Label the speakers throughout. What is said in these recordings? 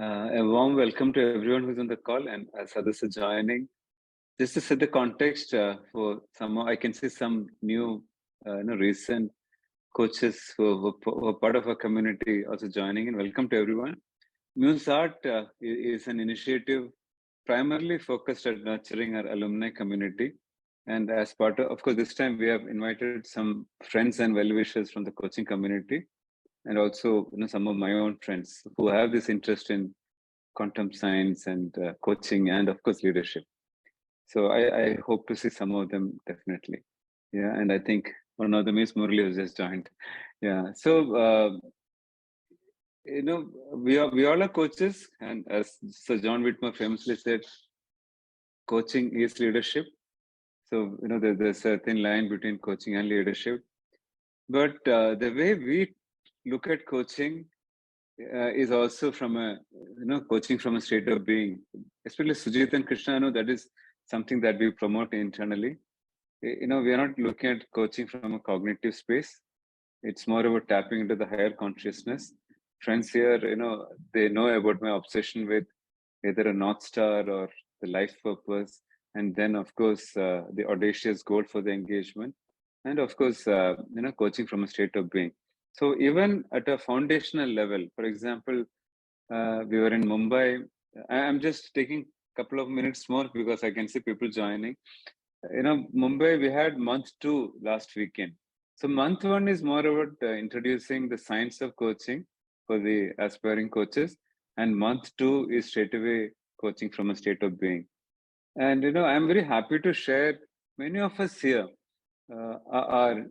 Speaker 1: A warm welcome to everyone who's on the call and as others are joining. Just to set the context for some, I can see some new, recent coaches who are part of our community also joining in. Welcome to everyone. MuseArt is an initiative primarily focused at nurturing our alumni community. And as part of course, this time we have invited some friends and well-wishers from the coaching community, and also some of my own friends who have this interest in quantum science and coaching and of course leadership. So I hope to see some of them definitely. Yeah, and I think one of them is Murli who just joined. Yeah, so we all are coaches, and as Sir John Whitmer famously said, coaching is leadership. So there's a thin line between coaching and leadership. But the way we look at coaching is also from a coaching from a state of being. Especially Sujith and Krishanu, that is something that we promote internally. We are not looking at coaching from a cognitive space. It's more about tapping into the higher consciousness. Friends here, they know about my obsession with either a North Star or the life purpose, and then of course the audacious goal for the engagement, and of course coaching from a state of being. So even at a foundational level, for example, we were in Mumbai. I'm just taking a couple of minutes more because I can see people joining. Mumbai, we had month 2 last weekend. So month 1 is more about introducing the science of coaching for the aspiring coaches. And month 2 is straight away coaching from a state of being. And, I'm very happy to share many of us here are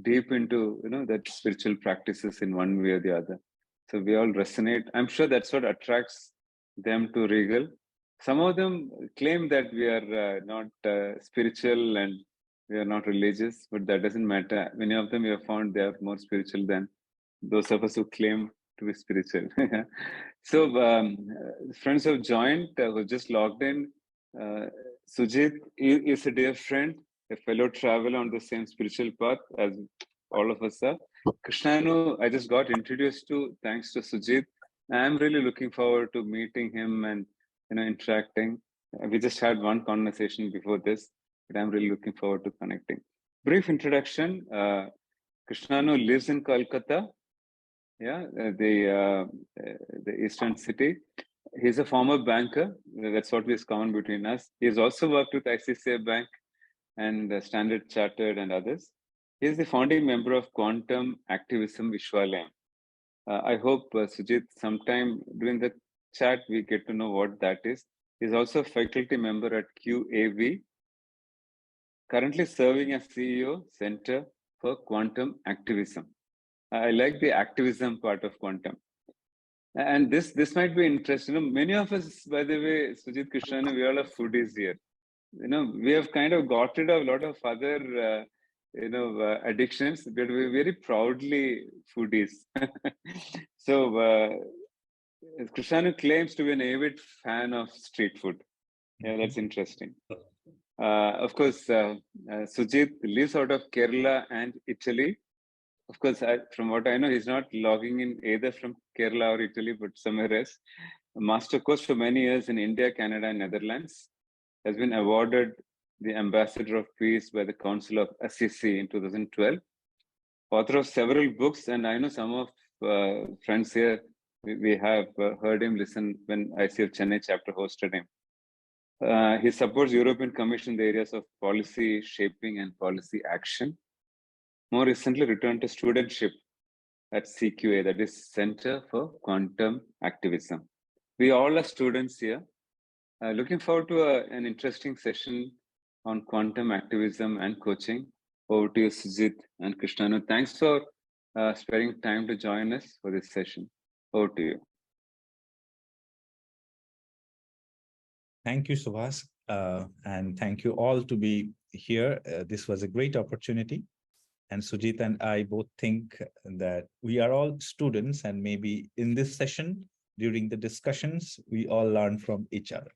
Speaker 1: deep into, that spiritual practices in one way or the other. So we all resonate. I'm sure that's what attracts them to Regal. Some of them claim that we are not spiritual and we are not religious, but that doesn't matter. Many of them we have found they are more spiritual than those of us who claim to be spiritual. So friends who have joined, who just logged in, Sujith is a dear friend, a fellow traveler on the same spiritual path as all of us are. Krishanu, I just got introduced to thanks to Sujith. I'm really looking forward to meeting him and interacting. We just had one conversation before this, but I'm really looking forward to connecting. Brief introduction. Krishanu lives in Kolkata, the eastern city. He's a former banker. That's what is common between us. He's also worked with ICICI Bank and Standard Chartered and others. He's the founding member of Quantum Activism Vishwalayam. I hope, Sujit, sometime during the chat, we get to know what that is. He's also a faculty member at QAV, currently serving as CEO, Center for Quantum Activism. I like the activism part of quantum. And this might be interesting. Many of us, by the way, Sujit, Krishnan, we all are foodies here. We have kind of got rid of a lot of other addictions, but we're very proudly foodies. So Krishanu claims to be an avid fan of street food. Yeah, that's interesting. Of course, Sujit lives out of Kerala and Italy. Of course, from what I know, he's not logging in either from Kerala or Italy, but somewhere else. A master coach for many years in India, Canada, and Netherlands. Has been awarded the Ambassador of Peace by the Council of Assisi in 2012. Author of several books, and I know some of friends here, we have heard him listen when ICF Chennai chapter hosted him. He supports European Commission in the areas of policy shaping and policy action. More recently returned to studentship at CQA, that is Center for Quantum Activism. We all are students here. Looking forward to an interesting session on quantum activism and coaching. Over to you, Sujit and Krishnanu. Thanks for sparing time to join us for this session. Over to you.
Speaker 2: Thank you, Subhas, and thank you all to be here. This was a great opportunity. And Sujit and I both think that we are all students, and maybe in this session, during the discussions, we all learn from each other.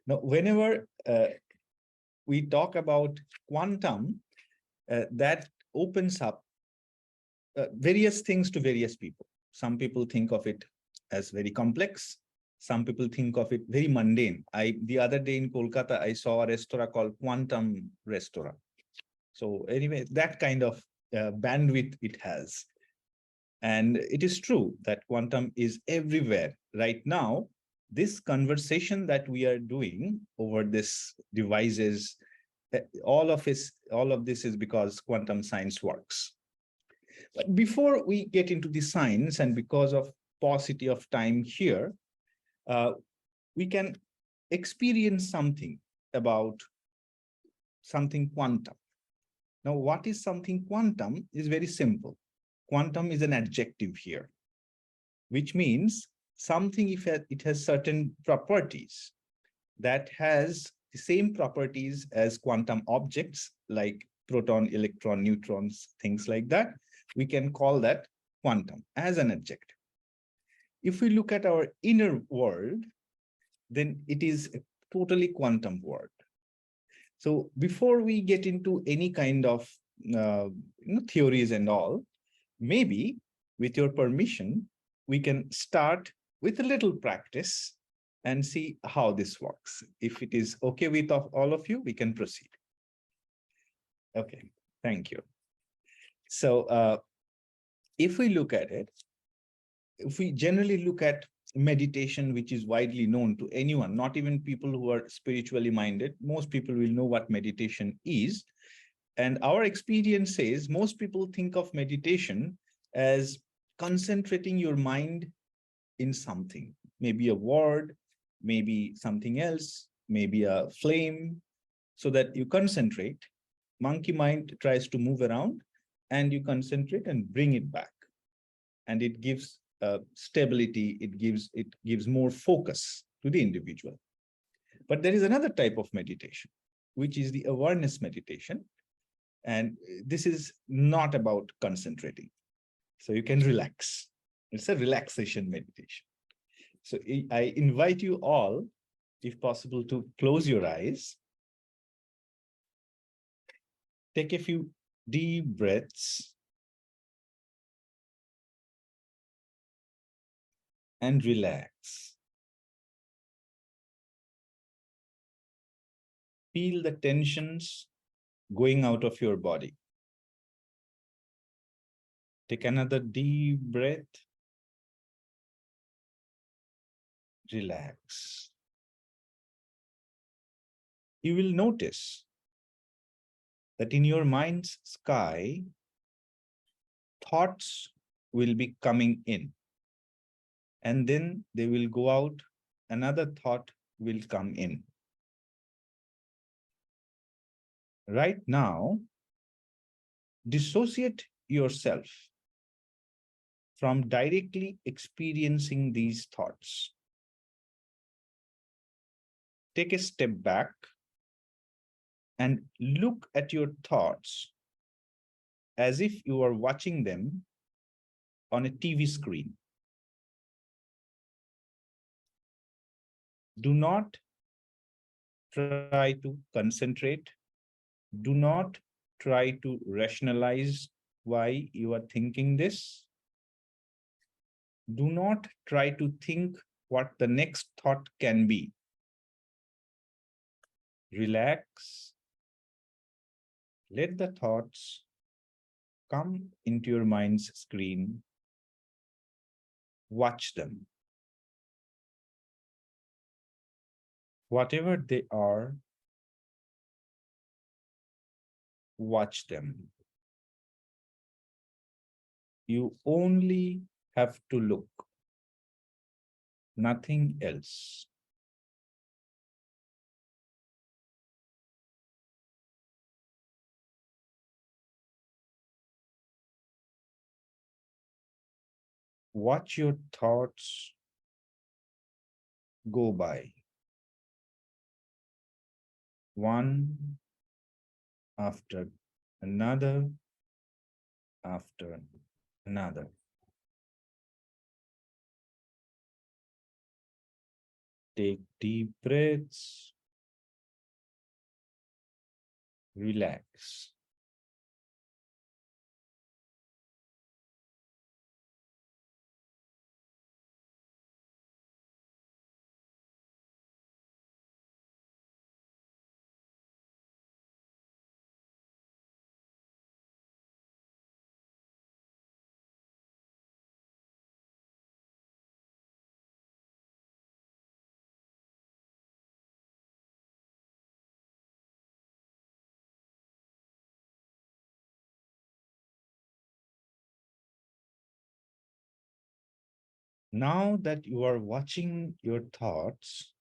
Speaker 2: Now, whenever we talk about quantum, that opens up various things to various people. Some people think of it as very complex. Some people think of it very mundane. The other day in Kolkata, I saw a restaurant called Quantum Restaurant. So anyway, that kind of bandwidth it has. And it is true that quantum is everywhere. Right now, this conversation that we are doing over this devices, all of this is because quantum science works. But before we get into the science, and because of paucity of time here, we can experience something about something quantum. Now, what is something quantum is very simple. Quantum is an adjective here, which means something if it has certain properties that has the same properties as quantum objects like proton, electron, neutrons, things like that, we can call that quantum as an adjective. If we look at our inner world, then it is a totally quantum world. So before we get into any kind of theories and all, maybe with your permission, we can start with a little practice and see how this works. If it is okay with all of you, we can proceed. Okay, thank you. So if we look at it, if we generally look at meditation, which is widely known to anyone, not even people who are spiritually minded, most people will know what meditation is. And our experience says most people think of meditation as concentrating your mind in something, maybe a word, maybe something else, maybe a flame, so that you concentrate. Monkey mind tries to move around and you concentrate and bring it back. And it gives stability, it gives more focus to the individual. But there is another type of meditation, which is the awareness meditation. And this is not about concentrating. So you can relax. It's a relaxation meditation. So I invite you all, if possible, to close your eyes. Take a few deep breaths and relax. Feel the tensions going out of your body. Take another deep breath. Relax. You will notice that in your mind's sky, thoughts will be coming in. And then they will go out, another thought will come in. Right now, dissociate yourself from directly experiencing these thoughts. Take a step back and look at your thoughts as if you are watching them on a TV screen. Do not try to concentrate. Do not try to rationalize why you are thinking this. Do not try to think what the next thought can be. Relax. Let the thoughts come into your mind's screen. Watch them. Whatever they are, watch them. You only have to look, nothing else. Watch your thoughts go by, one after another, after another. Take deep breaths. Relax. Now that you are watching your thoughts,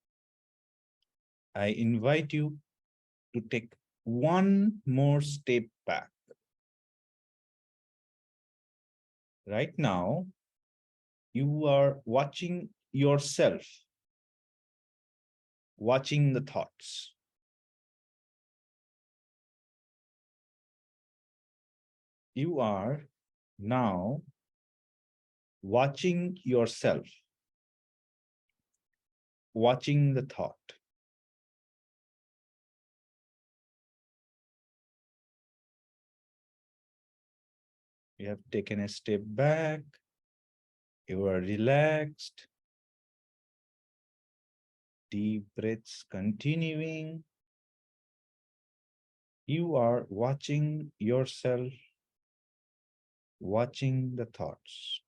Speaker 2: I invite you to take one more step back. Right now, you are watching yourself, watching the thoughts. You are now watching yourself, watching the thought. You have taken a step back, you are relaxed, deep breaths continuing. You are watching yourself, watching the thoughts.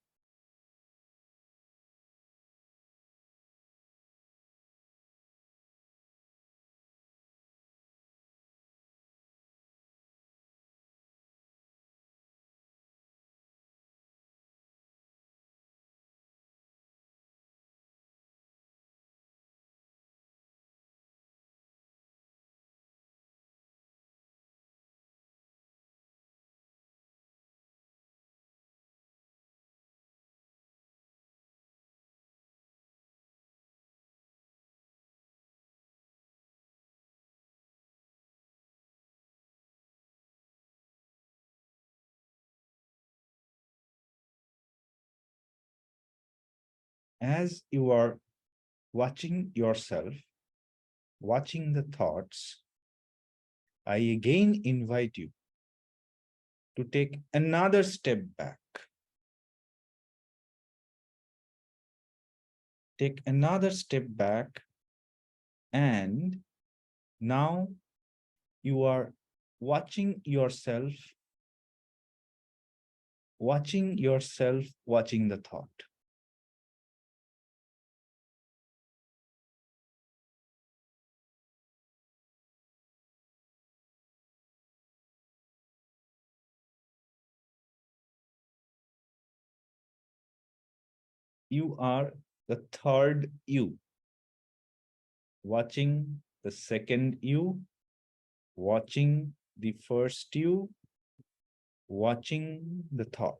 Speaker 2: As you are watching yourself, watching the thoughts, I again invite you to take another step back. Take another step back, and now you are watching yourself, watching the thought. You are the third you, watching the second you, watching the first you, watching the thought.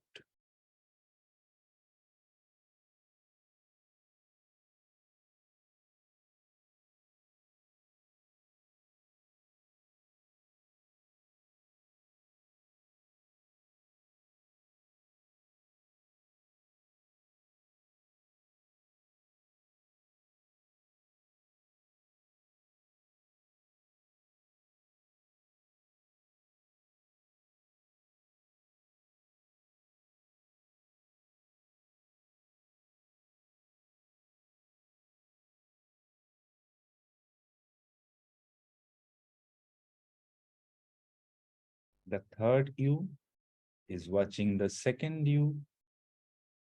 Speaker 2: The third you is watching the second you,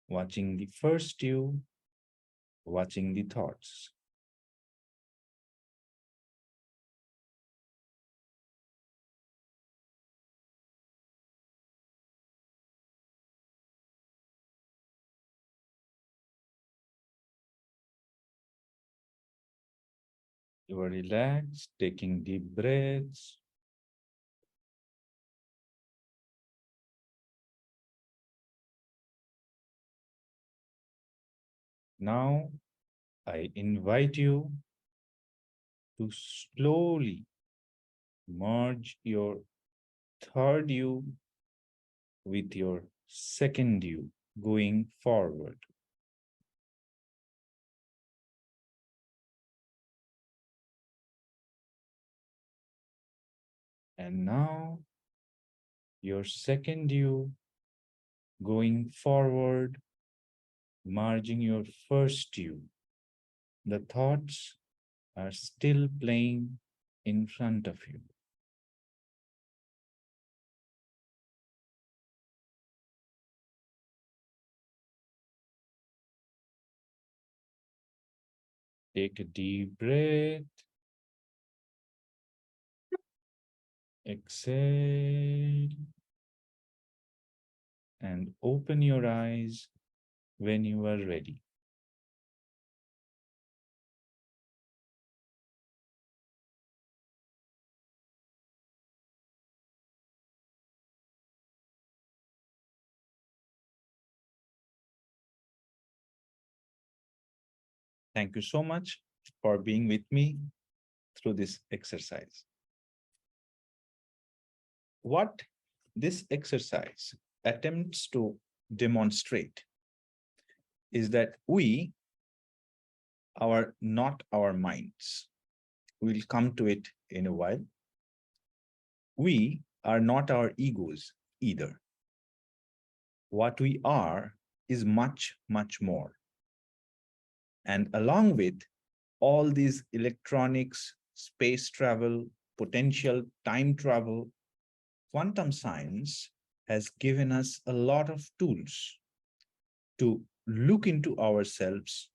Speaker 2: watching the first you, watching the thoughts. You are relaxed, taking deep breaths. Now, I invite you to slowly merge your third you with your second you going forward. And now, your second you going forward, merging your first you. The thoughts are still playing in front of you. Take a deep breath. Exhale. And open your eyes when you are ready. Thank you so much for being with me through this exercise. What this exercise attempts to demonstrate is that we are not our minds. We'll come to it in a while. We are not our egos either. What we are is much, much more. And along with all these electronics, space travel, potential time travel, quantum science has given us a lot of tools to look into ourselves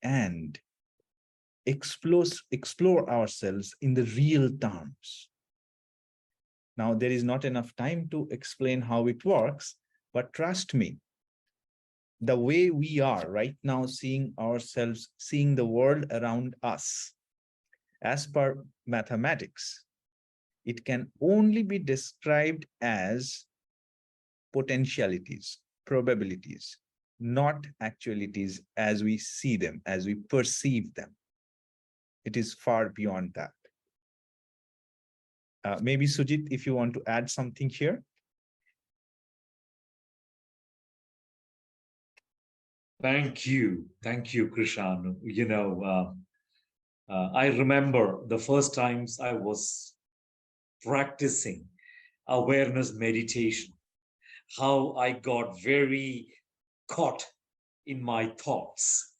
Speaker 2: and explore ourselves in the real terms. Now, there is not enough time to explain how it works, but trust me, the way we are right now seeing ourselves, seeing the world around us, as per mathematics, it can only be described as potentialities, probabilities, not actualities as we see them, as we perceive them. It is far beyond that. Maybe Sujith, if you want to add something here.
Speaker 3: Thank you, Krishanu. I remember the first times I was practicing awareness meditation, how I got very caught in my thoughts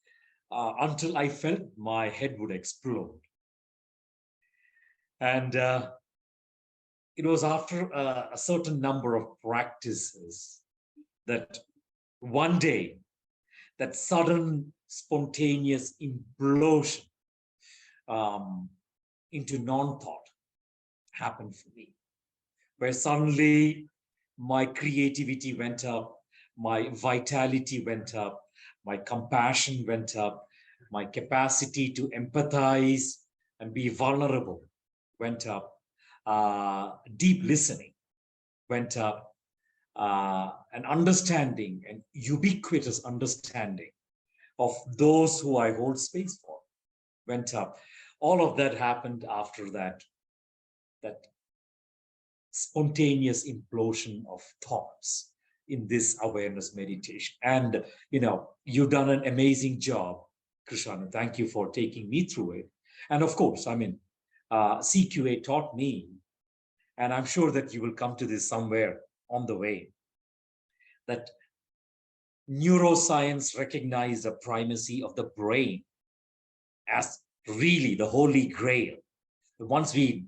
Speaker 3: until I felt my head would explode. And it was after a certain number of practices that one day, that sudden spontaneous implosion into non-thought happened for me, where suddenly my creativity went up, my vitality went up, my compassion went up, my capacity to empathize and be vulnerable went up, deep listening went up, an understanding, an ubiquitous understanding of those who I hold space for went up. All of that happened after that spontaneous implosion of thoughts in this awareness meditation. And, you've done an amazing job, Krishanu. Thank you for taking me through it. And of course, CQA taught me, and I'm sure that you will come to this somewhere on the way, that neuroscience recognized the primacy of the brain as really the holy grail. Once we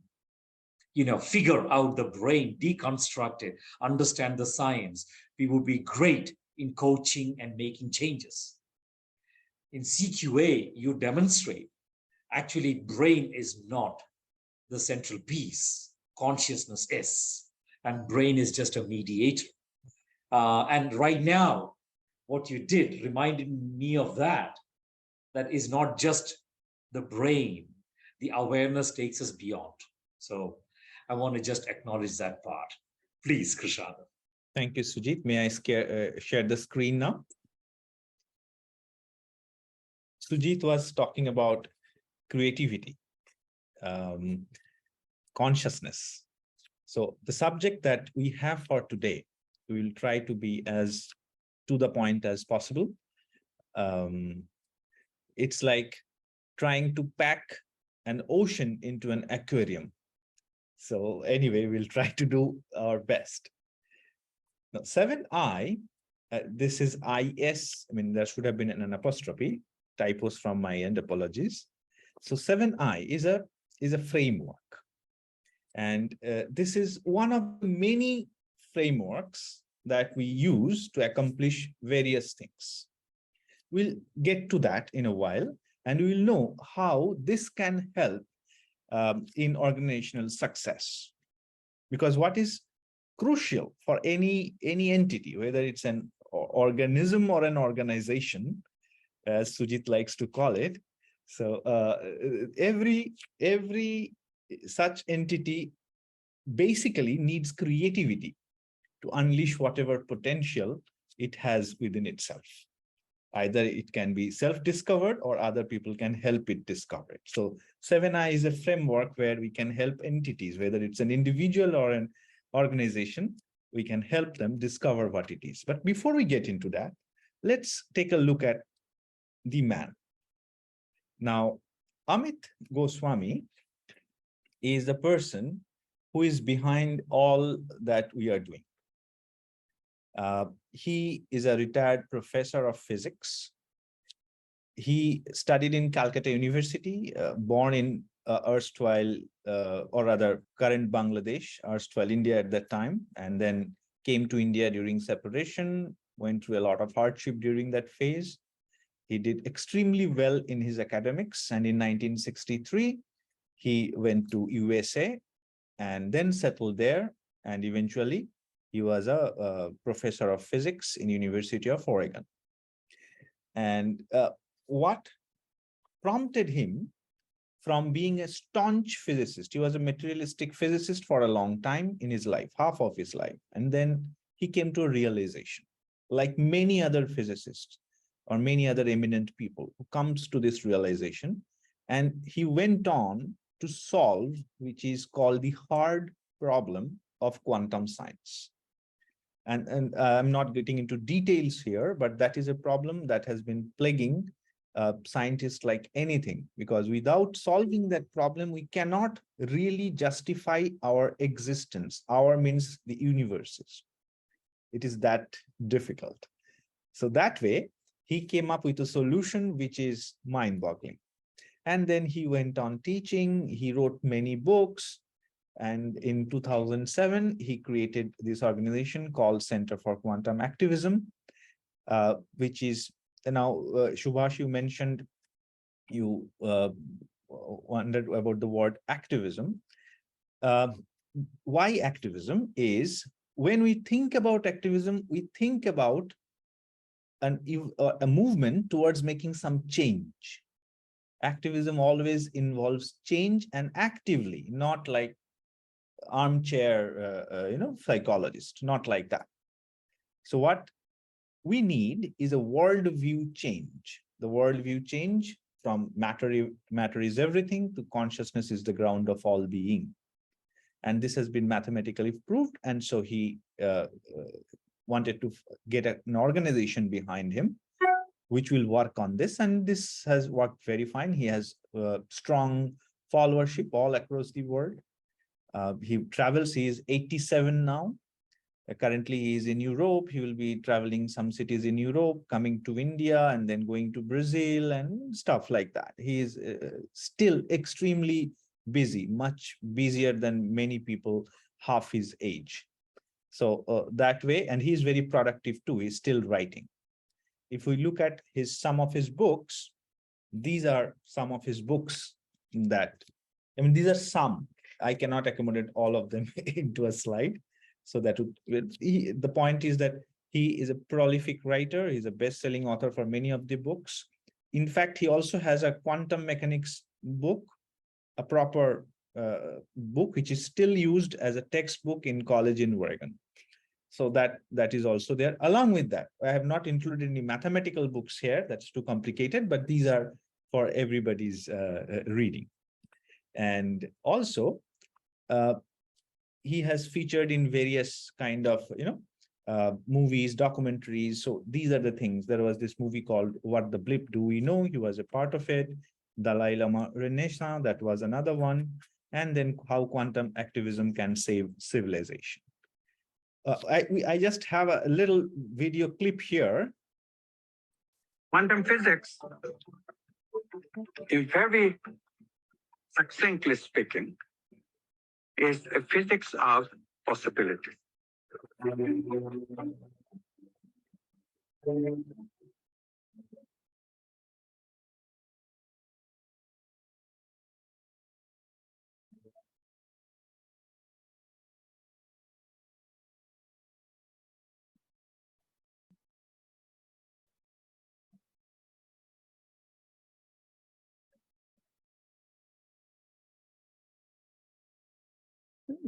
Speaker 3: figure out the brain, deconstruct it, understand the science, we would be great in coaching and making changes. In CQA, you demonstrate actually brain is not the central piece. Consciousness is, and brain is just a mediator. And right now, what you did reminded me of that is not just the brain. The awareness takes us beyond. So I want to just acknowledge that part. Please, Krishanu.
Speaker 2: Thank you, Sujith. May I share the screen now? Sujith was talking about creativity, consciousness. So the subject that we have for today, we will try to be as to the point as possible. It's like trying to pack an ocean into an aquarium. So anyway, we'll try to do our best. Now, 7I, this is IS, there should have been an apostrophe, typos from my end, apologies. So 7I is a framework. And this is one of many frameworks that we use to accomplish various things. We'll get to that in a while, and we'll know how this can help in organizational success. Because what is crucial for any entity, whether it's an organism or an organization, as Sujith likes to call it, so every such entity basically needs creativity to unleash whatever potential it has within itself. Either it can be self-discovered or other people can help it discover it. So 7I is a framework where we can help entities, whether it's an individual or an organization, we can help them discover what it is. But before we get into that, let's take a look at the man. Now, Amit Goswami is the person who is behind all that we are doing. He is a retired professor of physics. He studied in Calcutta University, born in erstwhile, or rather current Bangladesh, erstwhile India at that time, and then came to India during separation, went through a lot of hardship during that phase. He did extremely well in his academics, and in 1963, he went to USA and then settled there, and eventually he was a professor of physics in University of Oregon. And what prompted him from being a staunch physicist, he was a materialistic physicist for a long time in his life, half of his life, and then he came to a realization, like many other physicists or many other eminent people who comes to this realization, and he went on to solve, which is called the hard problem of quantum science. And I'm not getting into details here, but that is a problem that has been plaguing scientists like anything, because without solving that problem, we cannot really justify our existence. Our means the universes. It is that difficult. So that way, he came up with a solution which is mind-boggling. And then he went on teaching, he wrote many books, and in 2007, he created this organization called Center for Quantum Activism, which is now, Subhash, you mentioned you wondered about the word activism. Why activism is, when we think about activism, we think about a movement towards making some change. Activism always involves change, and actively, not like armchair, psychologist, not like that. So what we need is a worldview change. The worldview change from matter is everything to consciousness is the ground of all being. And this has been mathematically proved. And so he wanted to get an organization behind him, which will work on this. And this has worked very fine. He has strong followership all across the world. He travels, he is 87 now. Currently, he is in Europe. He will be traveling some cities in Europe, coming to India, and then going to Brazil and stuff like that. He is still extremely busy, much busier than many people half his age. So that way, and he's very productive too. He's still writing. If we look at some of his books, these are some of his books that, these are some. I cannot accommodate all of them into a slide. So that the point is that he is a prolific writer. He's a best-selling author for many of the books. In fact, he also has a quantum mechanics book, a proper book, which is still used as a textbook in college in Oregon. So that is also there. Along with that, I have not included any mathematical books here. That's too complicated, but these are for everybody's reading. And also, he has featured in various kind of, movies, documentaries. So these are the things. There was this movie called What the Blip Do We Know? He was a part of it. Dalai Lama Renaissance, that was another one. And then How Quantum Activism Can Save Civilization. I just have a little video clip here.
Speaker 4: Quantum physics, very succinctly speaking, is a physics of possibility.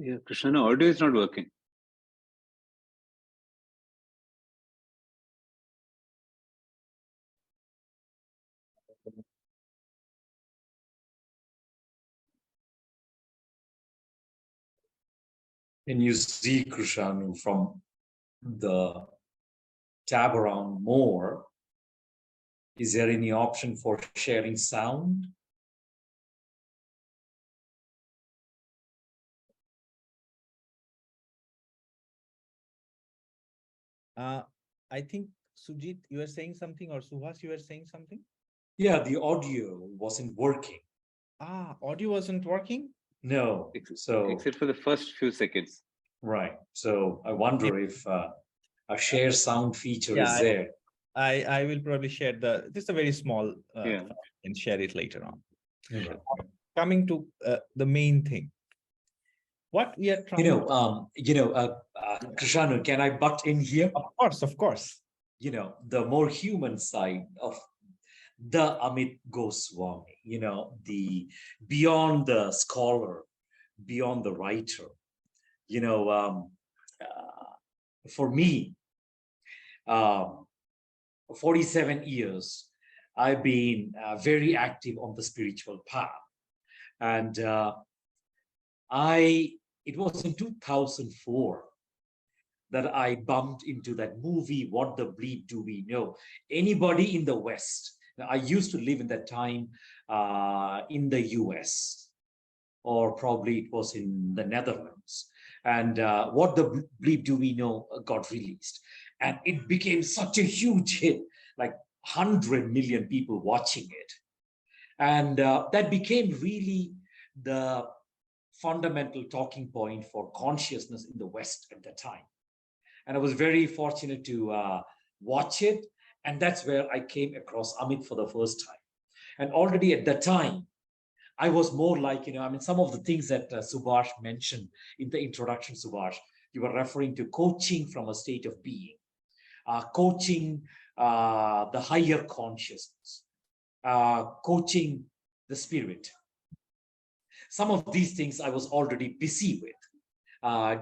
Speaker 1: Yeah, Krishanu, audio is not working.
Speaker 3: Can you see, Krishanu, from the tab around more, is there any option for sharing sound?
Speaker 2: I think Sujit, you are saying something, or Suhas, you are saying something?
Speaker 3: Yeah, the audio wasn't working.
Speaker 2: Audio wasn't working?
Speaker 3: No. So
Speaker 1: except for the first few seconds.
Speaker 3: right. So I wonder if a share sound feature is there.
Speaker 2: I will probably share this is a very small
Speaker 1: Yeah.
Speaker 2: file, and share it later on.
Speaker 3: Right.
Speaker 2: Coming to the main thing. What we are trying
Speaker 3: Krishanu, can I butt in here?
Speaker 2: Of course.
Speaker 3: The more human side of the Amit Goswami, the beyond the scholar, beyond the writer. For me, 47 years, I've been very active on the spiritual path. And it was in 2004 that I bumped into that movie, What the Bleed Do We Know? Anybody in the West? I used to live in that time in the US, or probably it was in the Netherlands. And What the Bleed Do We Know got released. And it became such a huge hit, like 100 million people watching it. And that became really the fundamental talking point for consciousness in the West at that time. And I was very fortunate to watch it. And that's where I came across Amit for the first time. And already at that time, I was more like, some of the things that Subhash mentioned in the introduction, Subhash, you were referring to coaching from a state of being, coaching the higher consciousness, coaching the spirit. Some of these things I was already busy with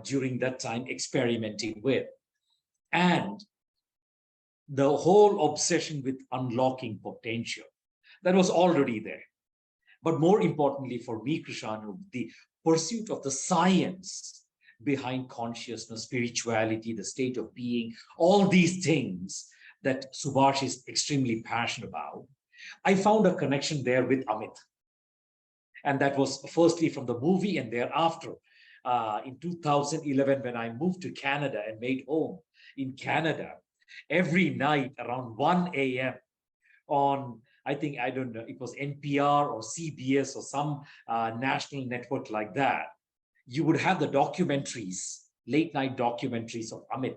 Speaker 3: during that time, experimenting with. And the whole obsession with unlocking potential, that was already there. But more importantly for me, Krishanu, the pursuit of the science behind consciousness, spirituality, the state of being, all these things that Subhash is extremely passionate about, I found a connection there with Amit. And that was firstly from the movie, and thereafter, in 2011, when I moved to Canada and made home in Canada, every night around 1 a.m. on, I don't know, it was NPR or CBS or some national network like that, you would have the documentaries, late night documentaries of Amit,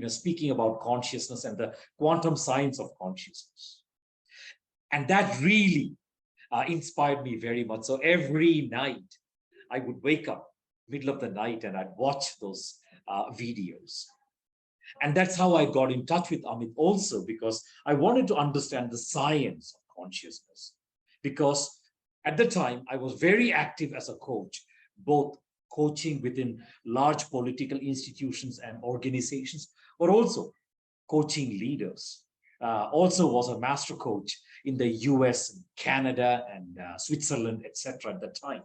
Speaker 3: speaking about consciousness and the quantum science of consciousness. And that really inspired me very much. So every night I would wake up middle of the night and I'd watch those videos. And that's how I got in touch with Amit also, because I wanted to understand the science of consciousness. Because at the time, I was very active as a coach, both coaching within large political institutions and organizations, but also coaching leaders. Also was a master coach in the US, Canada, and Switzerland, etc. at the time.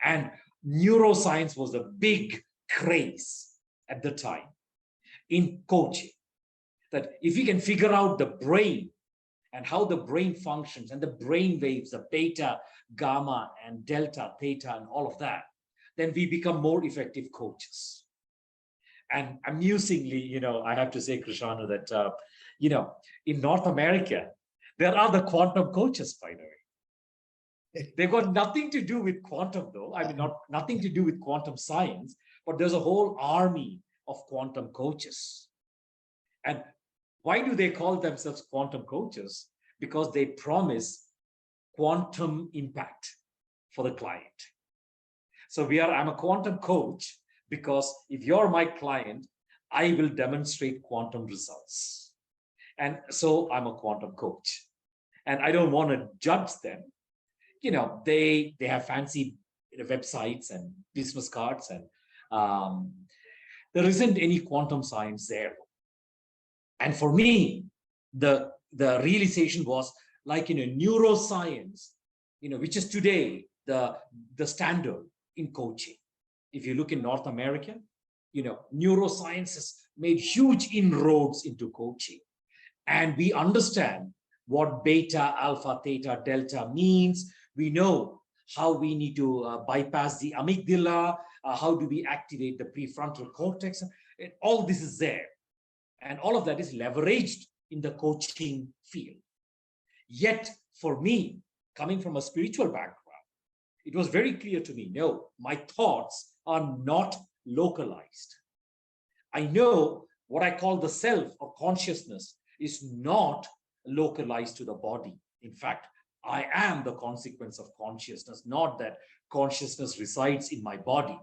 Speaker 3: And neuroscience was a big craze at the time in coaching, that if you can figure out the brain and how the brain functions and the brain waves, the beta, gamma, and delta, theta, and all of that, then we become more effective coaches. And amusingly, I have to say, Krishanu, that, in North America, there are the quantum coaches, by the way. They've got nothing to do with quantum, though. I mean, nothing to do with quantum science, but there's a whole army of quantum coaches. And why do they call themselves quantum coaches? Because they promise quantum impact for the client. So I'm a quantum coach because if you're my client, I will demonstrate quantum results. And so I'm a quantum coach. And I don't want to judge them. They have fancy websites and business cards, and there isn't any quantum science there. And for me, the realization was like, neuroscience, which is today the standard in coaching. If you look in North America, neuroscience has made huge inroads into coaching. And we understand what beta, alpha, theta, delta means. We know how we need to bypass the amygdala, how do we activate the prefrontal cortex. All this is there. And all of that is leveraged in the coaching field. Yet, for me, coming from a spiritual background, it was very clear to me, no, my thoughts are not localized. I know what I call the self or consciousness is not localized to the body. In fact, I am the consequence of consciousness, not that consciousness resides in my body.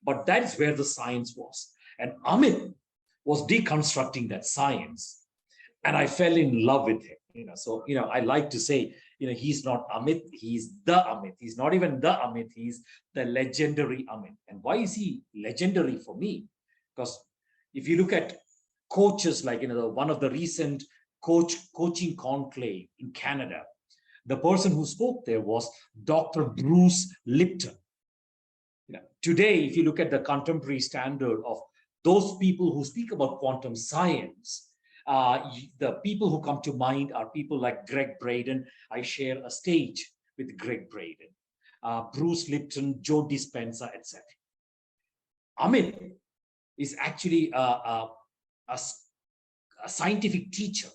Speaker 3: But that's where the science was. And Amit was deconstructing that science. And I fell in love with him. So, I like to say, he's not Amit, he's the Amit. He's not even the Amit, he's the legendary Amit. And why is he legendary for me? Because if you look at coaches, like, one of the recent coaching conclave in Canada, the person who spoke there was Dr. Bruce Lipton. Today, if you look at the contemporary standard of those people who speak about quantum science, the people who come to mind are people like Greg Braden. I share a stage with Greg Braden, Bruce Lipton, Joe Dispenza, etc. Amit is actually a scientific teacher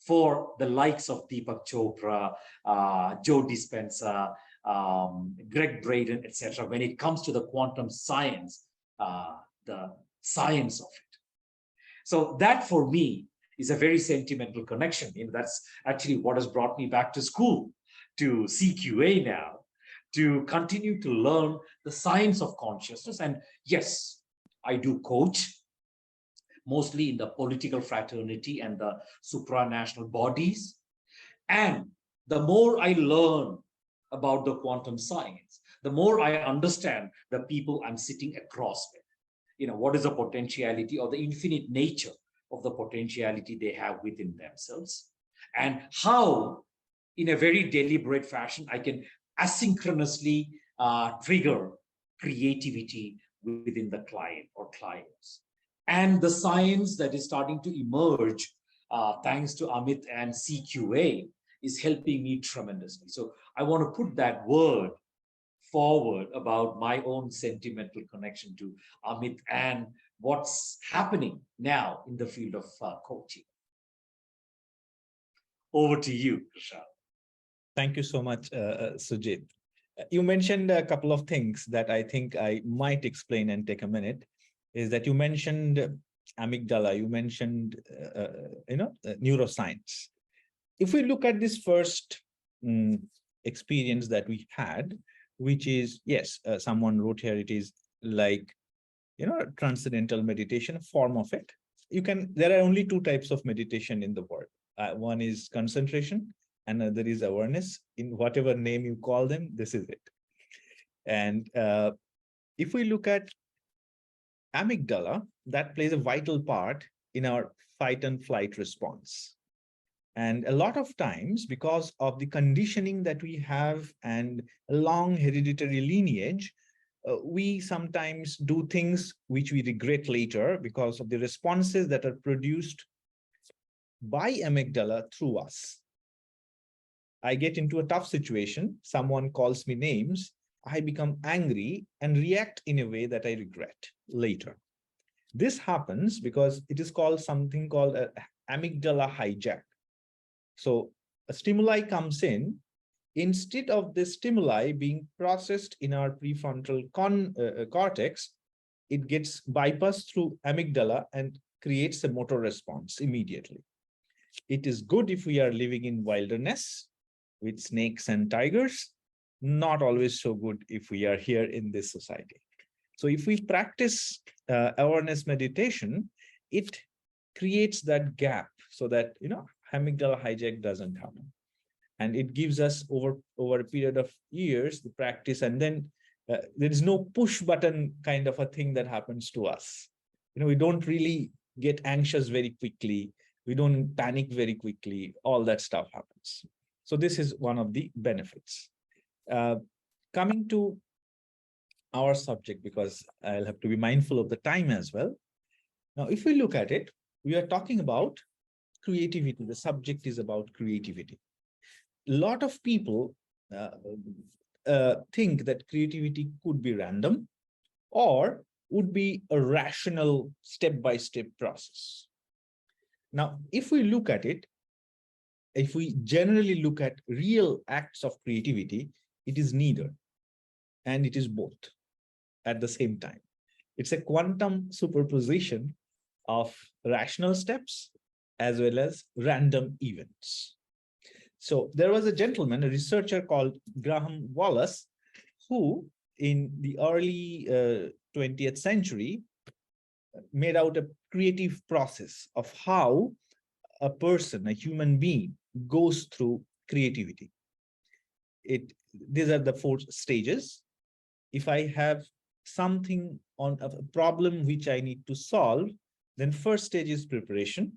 Speaker 3: for the likes of Deepak Chopra, Joe Dispenza, Greg Braden, etc. when it comes to the quantum science, the science of it. So that for me is a very sentimental connection. That's actually what has brought me back to school, to CQA now, to continue to learn the science of consciousness. And yes, I do coach, mostly in the political fraternity and the supranational bodies. And the more I learn about the quantum science, the more I understand the people I'm sitting across with. What is the potentiality or the infinite nature of the potentiality they have within themselves, and how, in a very deliberate fashion, I can asynchronously trigger creativity within the client or clients. And the science that is starting to emerge, thanks to Amit and CQA, is helping me tremendously. So I want to put that word forward about my own sentimental connection to Amit and what's happening now in the field of coaching. Over to you, Krishanu.
Speaker 2: Thank you so much, Sujith. You mentioned a couple of things that I think I might explain and take a minute. Is that you mentioned amygdala, you mentioned neuroscience. If we look at this first experience that we had, which is, yes, someone wrote here, it is like, transcendental meditation, a form of it. There are only two types of meditation in the world. One is concentration, and another is awareness. In whatever name you call them, this is it. And if we look at amygdala, that plays a vital part in our fight and flight response. And a lot of times, because of the conditioning that we have and a long hereditary lineage, we sometimes do things which we regret later because of the responses that are produced by amygdala through us. I get into a tough situation, someone calls me names, I become angry and react in a way that I regret later. This happens because it is called something called an amygdala hijack. So a stimuli comes in, instead of the stimuli being processed in our prefrontal cortex, it gets bypassed through amygdala and creates a motor response immediately. It is good if we are living in wilderness with snakes and tigers, not always so good if we are here in this society. So if we practice awareness meditation, it creates that gap so that, amygdala hijack doesn't happen. And it gives us over a period of years, the practice, and then there is no push button kind of a thing that happens to us. We don't really get anxious very quickly. We don't panic very quickly. All that stuff happens. So this is one of the benefits. Coming to our subject, because I'll have to be mindful of the time as well. Now, if we look at it, we are talking about creativity. The subject is about creativity. A lot of people think that creativity could be random or would be a rational step-by-step process. Now, if we look at it, if we generally look at real acts of creativity, it is neither, and it is both at the same time. It's a quantum superposition of rational steps as well as random events. So there was a gentleman, a researcher called Graham Wallace, who in the early 20th century made out a creative process of how a person, a human being, goes through creativity. These are the 4 stages. If I have something on a problem which I need to solve, then first stage is preparation.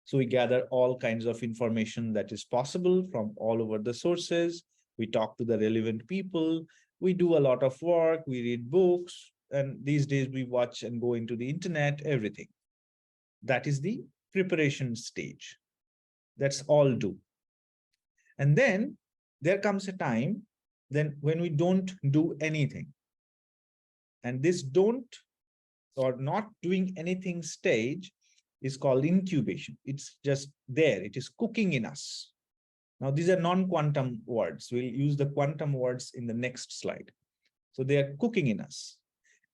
Speaker 2: So we gather all kinds of information that is possible from all over the sources. We talk to the relevant people. We do a lot of work. We read books. And these days we watch and go into the internet, everything. That is the preparation stage. That's all do. And then there comes a time then when we don't do anything. And this don't or not doing anything stage is called incubation. It's just there. It is cooking in us. Now, these are non-quantum words. We'll use the quantum words in the next slide. So they are cooking in us.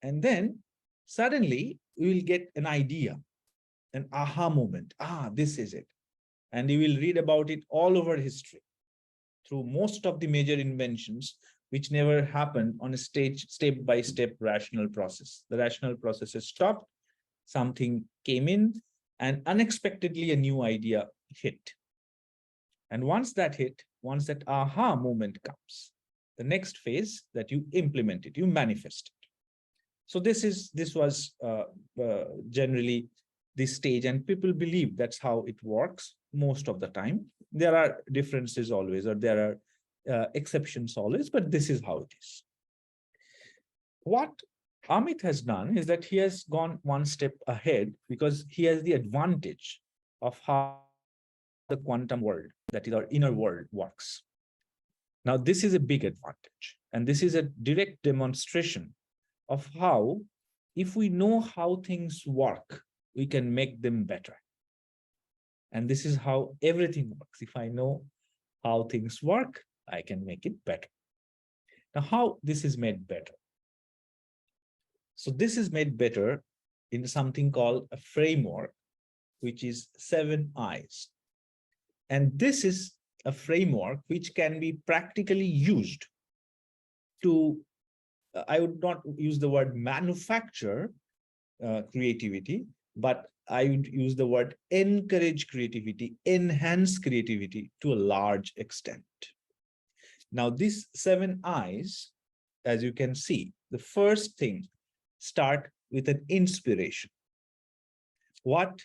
Speaker 2: And then suddenly we will get an idea, an aha moment. This is it. And you will read about it all over history through most of the major inventions, which never happened on a step-by-step rational process. The rational process is stopped, something came in, and unexpectedly a new idea hit. And once that hit, once that aha moment comes, the next phase that you implement it, you manifest it. So this was generally this stage, and people believe that's how it works most of the time. There are differences always, or there are exceptions always, but this is how it is. What Amit has done is that he has gone one step ahead because he has the advantage of how the quantum world, that is our inner world, works. Now, this is a big advantage, and this is a direct demonstration of how, if we know how things work, we can make them better. And this is how everything works. If I know how things work, I can make it better. Now, how this is made better? So this is made better in something called a framework, which is 7 Eyes. And this is a framework which can be practically used to, I would not use the word manufacture creativity, but I would use the word encourage creativity, enhance creativity to a large extent. Now, these 7 Eyes, as you can see, the first thing, start with an inspiration. What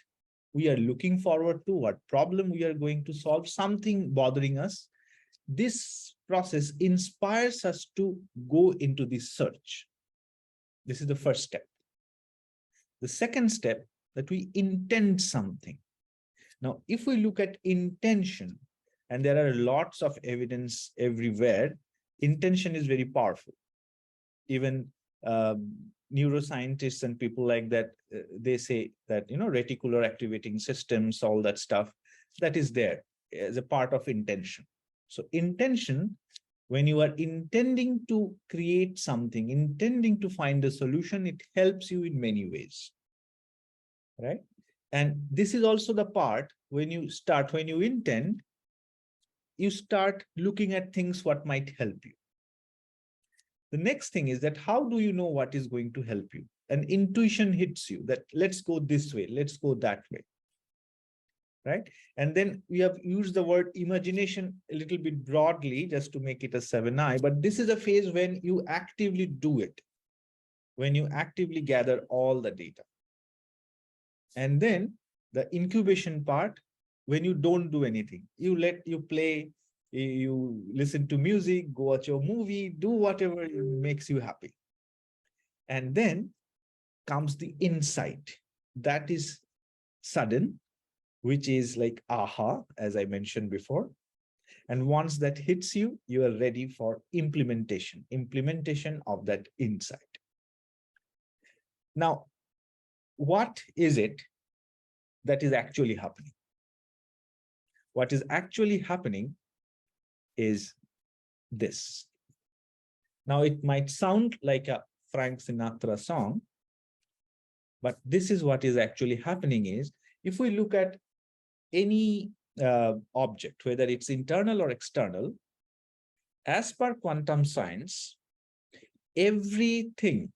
Speaker 2: we are looking forward to, what problem we are going to solve, something bothering us. This process inspires us to go into the search. This is the first step. The second step, that we intend something. Now, if we look at intention, and there are lots of evidence everywhere, intention is very powerful. Even neuroscientists and people like that, they say that, reticular activating systems, all that stuff, that is there as a part of intention. So intention, when you are intending to create something, intending to find a solution, it helps you in many ways, right? And this is also the part when you intend, you start looking at things what might help you. The next thing is that how do you know what is going to help you? And intuition hits you that let's go this way, let's go that way, right? And then we have used the word imagination a little bit broadly just to make it a 7 Eye, but this is a phase when you actively do it, when you actively gather all the data. And then the incubation part, when you don't do anything, you play, you listen to music, go watch your movie, do whatever makes you happy. And then comes the insight that is sudden, which is like aha, as I mentioned before. And once that hits you, you are ready for implementation of that insight. Now, what is it that is actually happening? What is actually happening is this. Now, it might sound like a Frank Sinatra song, but this is what is actually happening is, if we look at any object, whether it's internal or external, as per quantum science, everything,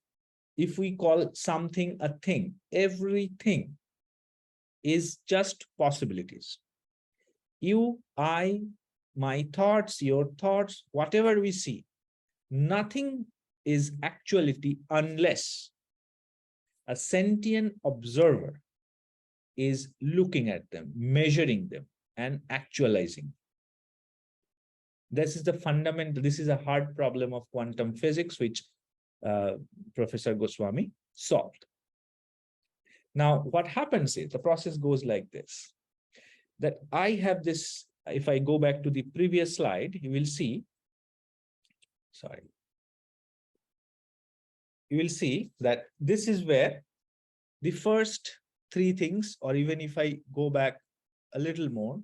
Speaker 2: if we call something a thing, everything is just possibilities. You, I, my thoughts, your thoughts, whatever we see, nothing is actuality unless a sentient observer is looking at them, measuring them, and actualizing. This is the fundamental, this is a hard problem of quantum physics, which Professor Goswami solved. Now, what happens is, the process goes like this, that I have this, if I go back to the previous slide, you will see, you will see that this is where the first three things, or even if I go back a little more,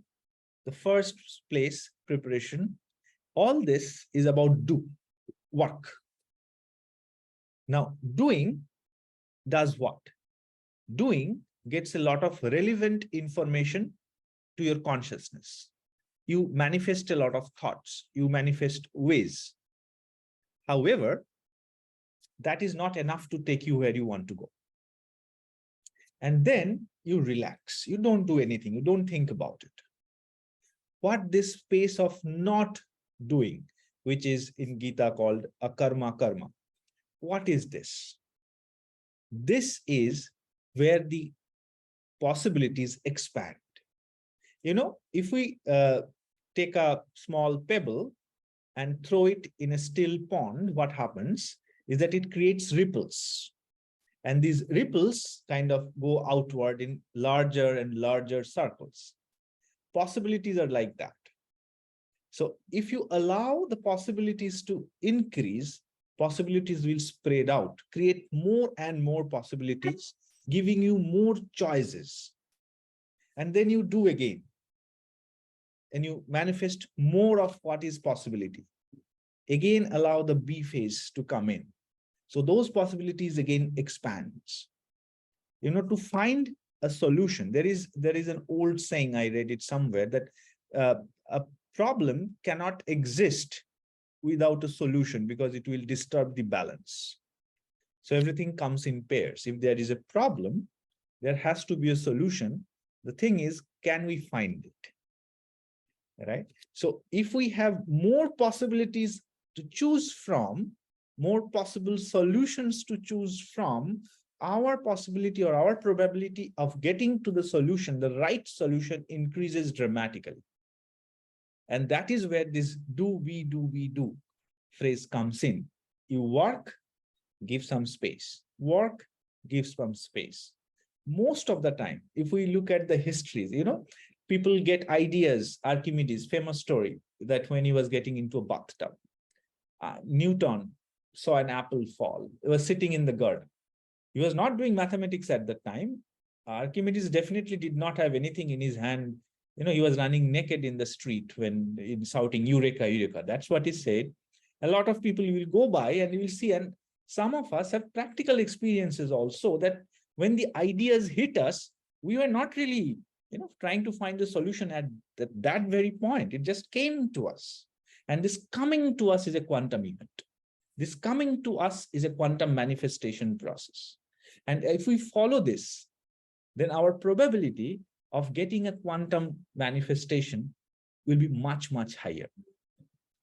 Speaker 2: the first place, preparation, all this is about work. Now, doing does what? Doing gets a lot of relevant information to your consciousness. You manifest a lot of thoughts, you manifest ways. However, that is not enough to take you where you want to go. And then you relax, you don't do anything, you don't think about it. What this space of not doing, which is in Gita called akarma karma, what is this? This is where the possibilities expand. You know, if we take a small pebble and throw it in a still pond, what happens is that it creates ripples. And these ripples kind of go outward in larger and larger circles. Possibilities are like that. So if you allow the possibilities to increase, possibilities will spread out, create more and more possibilities, giving you more choices. And then you do again. And you manifest more of what is possibility. Again, allow the B phase to come in. So those possibilities again expands. You know, to find a solution, there is an old saying, I read it somewhere, that a problem cannot exist without a solution because it will disturb the balance. So everything comes in pairs. If there is a problem, there has to be a solution. The thing is, can we find it? Right? So if we have more possibilities to choose from, more possible solutions to choose from, our possibility or our probability of getting to the solution, the right solution, increases dramatically. And that is where this we do phrase comes in. You work, give some space. Work, give some space. Most of the time, if we look at the histories, you know, people get ideas. Archimedes, famous story, that when he was getting into a bathtub, Newton saw an apple fall. He was sitting in the garden. He was not doing mathematics at that time. Archimedes definitely did not have anything in his hand. You know, he was running naked in the street when shouting, "Eureka, Eureka." That's what he said. A lot of people will go by and you will see, and some of us have practical experiences also, that when the ideas hit us, we were not really, you know, trying to find the solution at that very point. It just came to us. And this coming to us is a quantum event. This coming to us is a quantum manifestation process. And if we follow this, then our probability of getting a quantum manifestation will be much, much higher.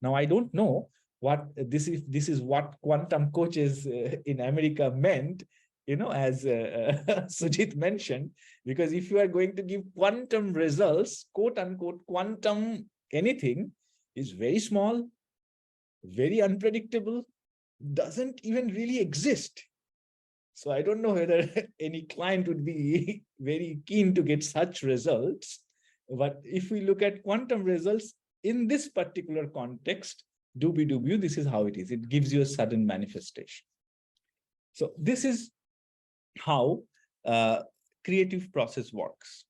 Speaker 2: Now, I don't know what this is what quantum coaches in America meant, as Sujith mentioned, because if you are going to give quantum results, quote unquote, quantum anything is very small, very unpredictable, doesn't even really exist. So I don't know whether any client would be very keen to get such results. But if we look at quantum results in this particular context, doobie-doobie, this is how it is. It gives you a sudden manifestation. So this is how creative process works.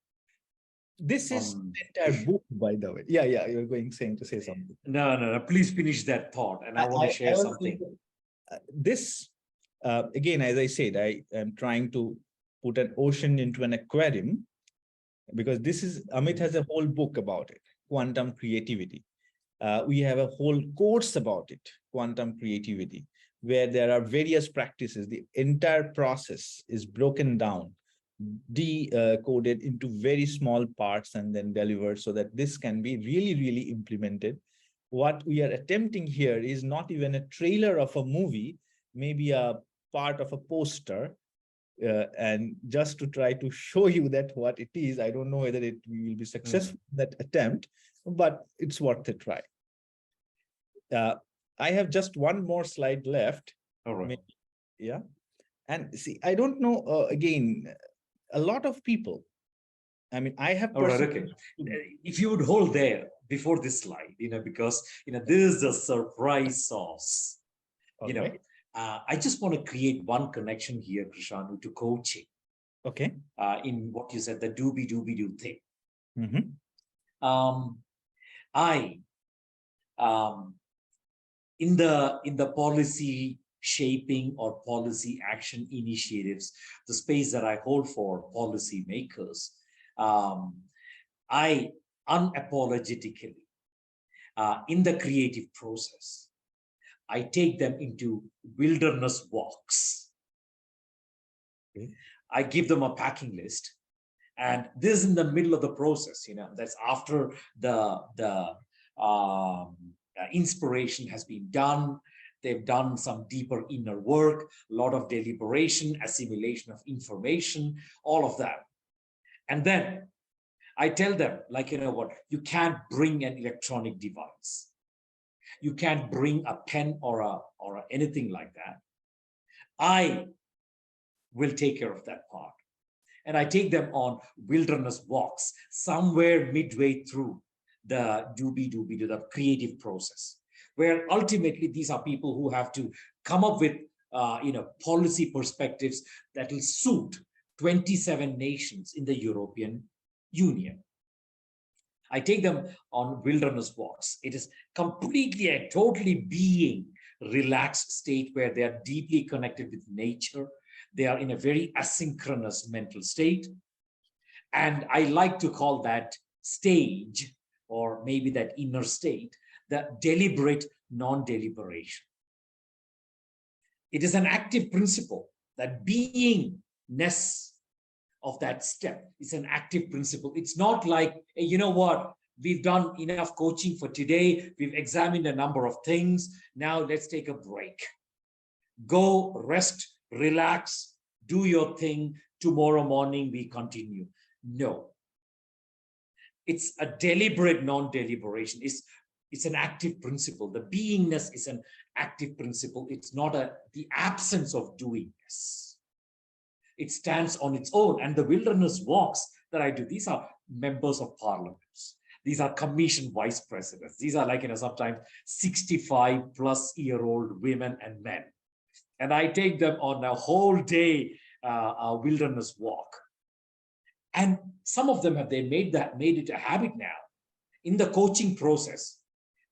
Speaker 2: This is the entire book, by the way. Yeah, you're saying to say something.
Speaker 3: No. Please finish that thought, and I want to share something.
Speaker 2: This, again, as I said, I am trying to put an ocean into an aquarium, because Amit has a whole book about it, quantum creativity. We have a whole course about it, quantum creativity, where there are various practices. The entire process is broken down, decoded into very small parts, and then delivered so that this can be really, really implemented. What we are attempting here is not even a trailer of a movie, maybe a part of a poster, and just to try to show you that what it is. I don't know whether we will be successful in that attempt, but it's worth a try. I have just one more slide left.
Speaker 3: All right.
Speaker 2: Maybe, yeah. And see, I don't know, again, a lot of people, I mean, I have...
Speaker 3: All right, okay. If you would hold there before this slide, because, this is the surprise sauce.
Speaker 2: Okay.
Speaker 3: I just want to create one connection here, Krishanu, to coaching.
Speaker 2: Okay.
Speaker 3: In what you said, the doobie-doobie-doo thing.
Speaker 2: Mm-hmm.
Speaker 3: In the policy shaping or policy action initiatives, the space that I hold for policy makers, I unapologetically, in the creative process, I take them into wilderness walks.
Speaker 2: Okay.
Speaker 3: I give them a packing list, and this is in the middle of the process. That's after the inspiration has been done. They've done some deeper inner work, a lot of deliberation, assimilation of information, all of that. And then I tell them, you can't bring an electronic device. You can't bring a pen or anything like that. I will take care of that part. And I take them on wilderness walks somewhere midway through the doobie-doobie, the creative process, where ultimately these are people who have to come up with policy perspectives that will suit 27 nations in the European Union. I take them on wilderness walks. It is completely a totally being relaxed state where they are deeply connected with nature. They are in a very asynchronous mental state. And I like to call that stage, or maybe that inner state, the deliberate non-deliberation. It is an active principle. That beingness of that step is an active principle. It's not like, hey, you know what, we've done enough coaching for today. We've examined a number of things. Now let's take a break. Go rest, relax, do your thing. Tomorrow morning we continue. No. It's a deliberate non-deliberation. It's an active principle. The beingness is an active principle. It's not the absence of doingness. It stands on its own. And the wilderness walks that I do, these are members of parliaments. These are commission vice presidents. These are sometimes 65-plus-year-old women and men. And I take them on a whole day wilderness walk. And some of them they made it a habit now. In the coaching process,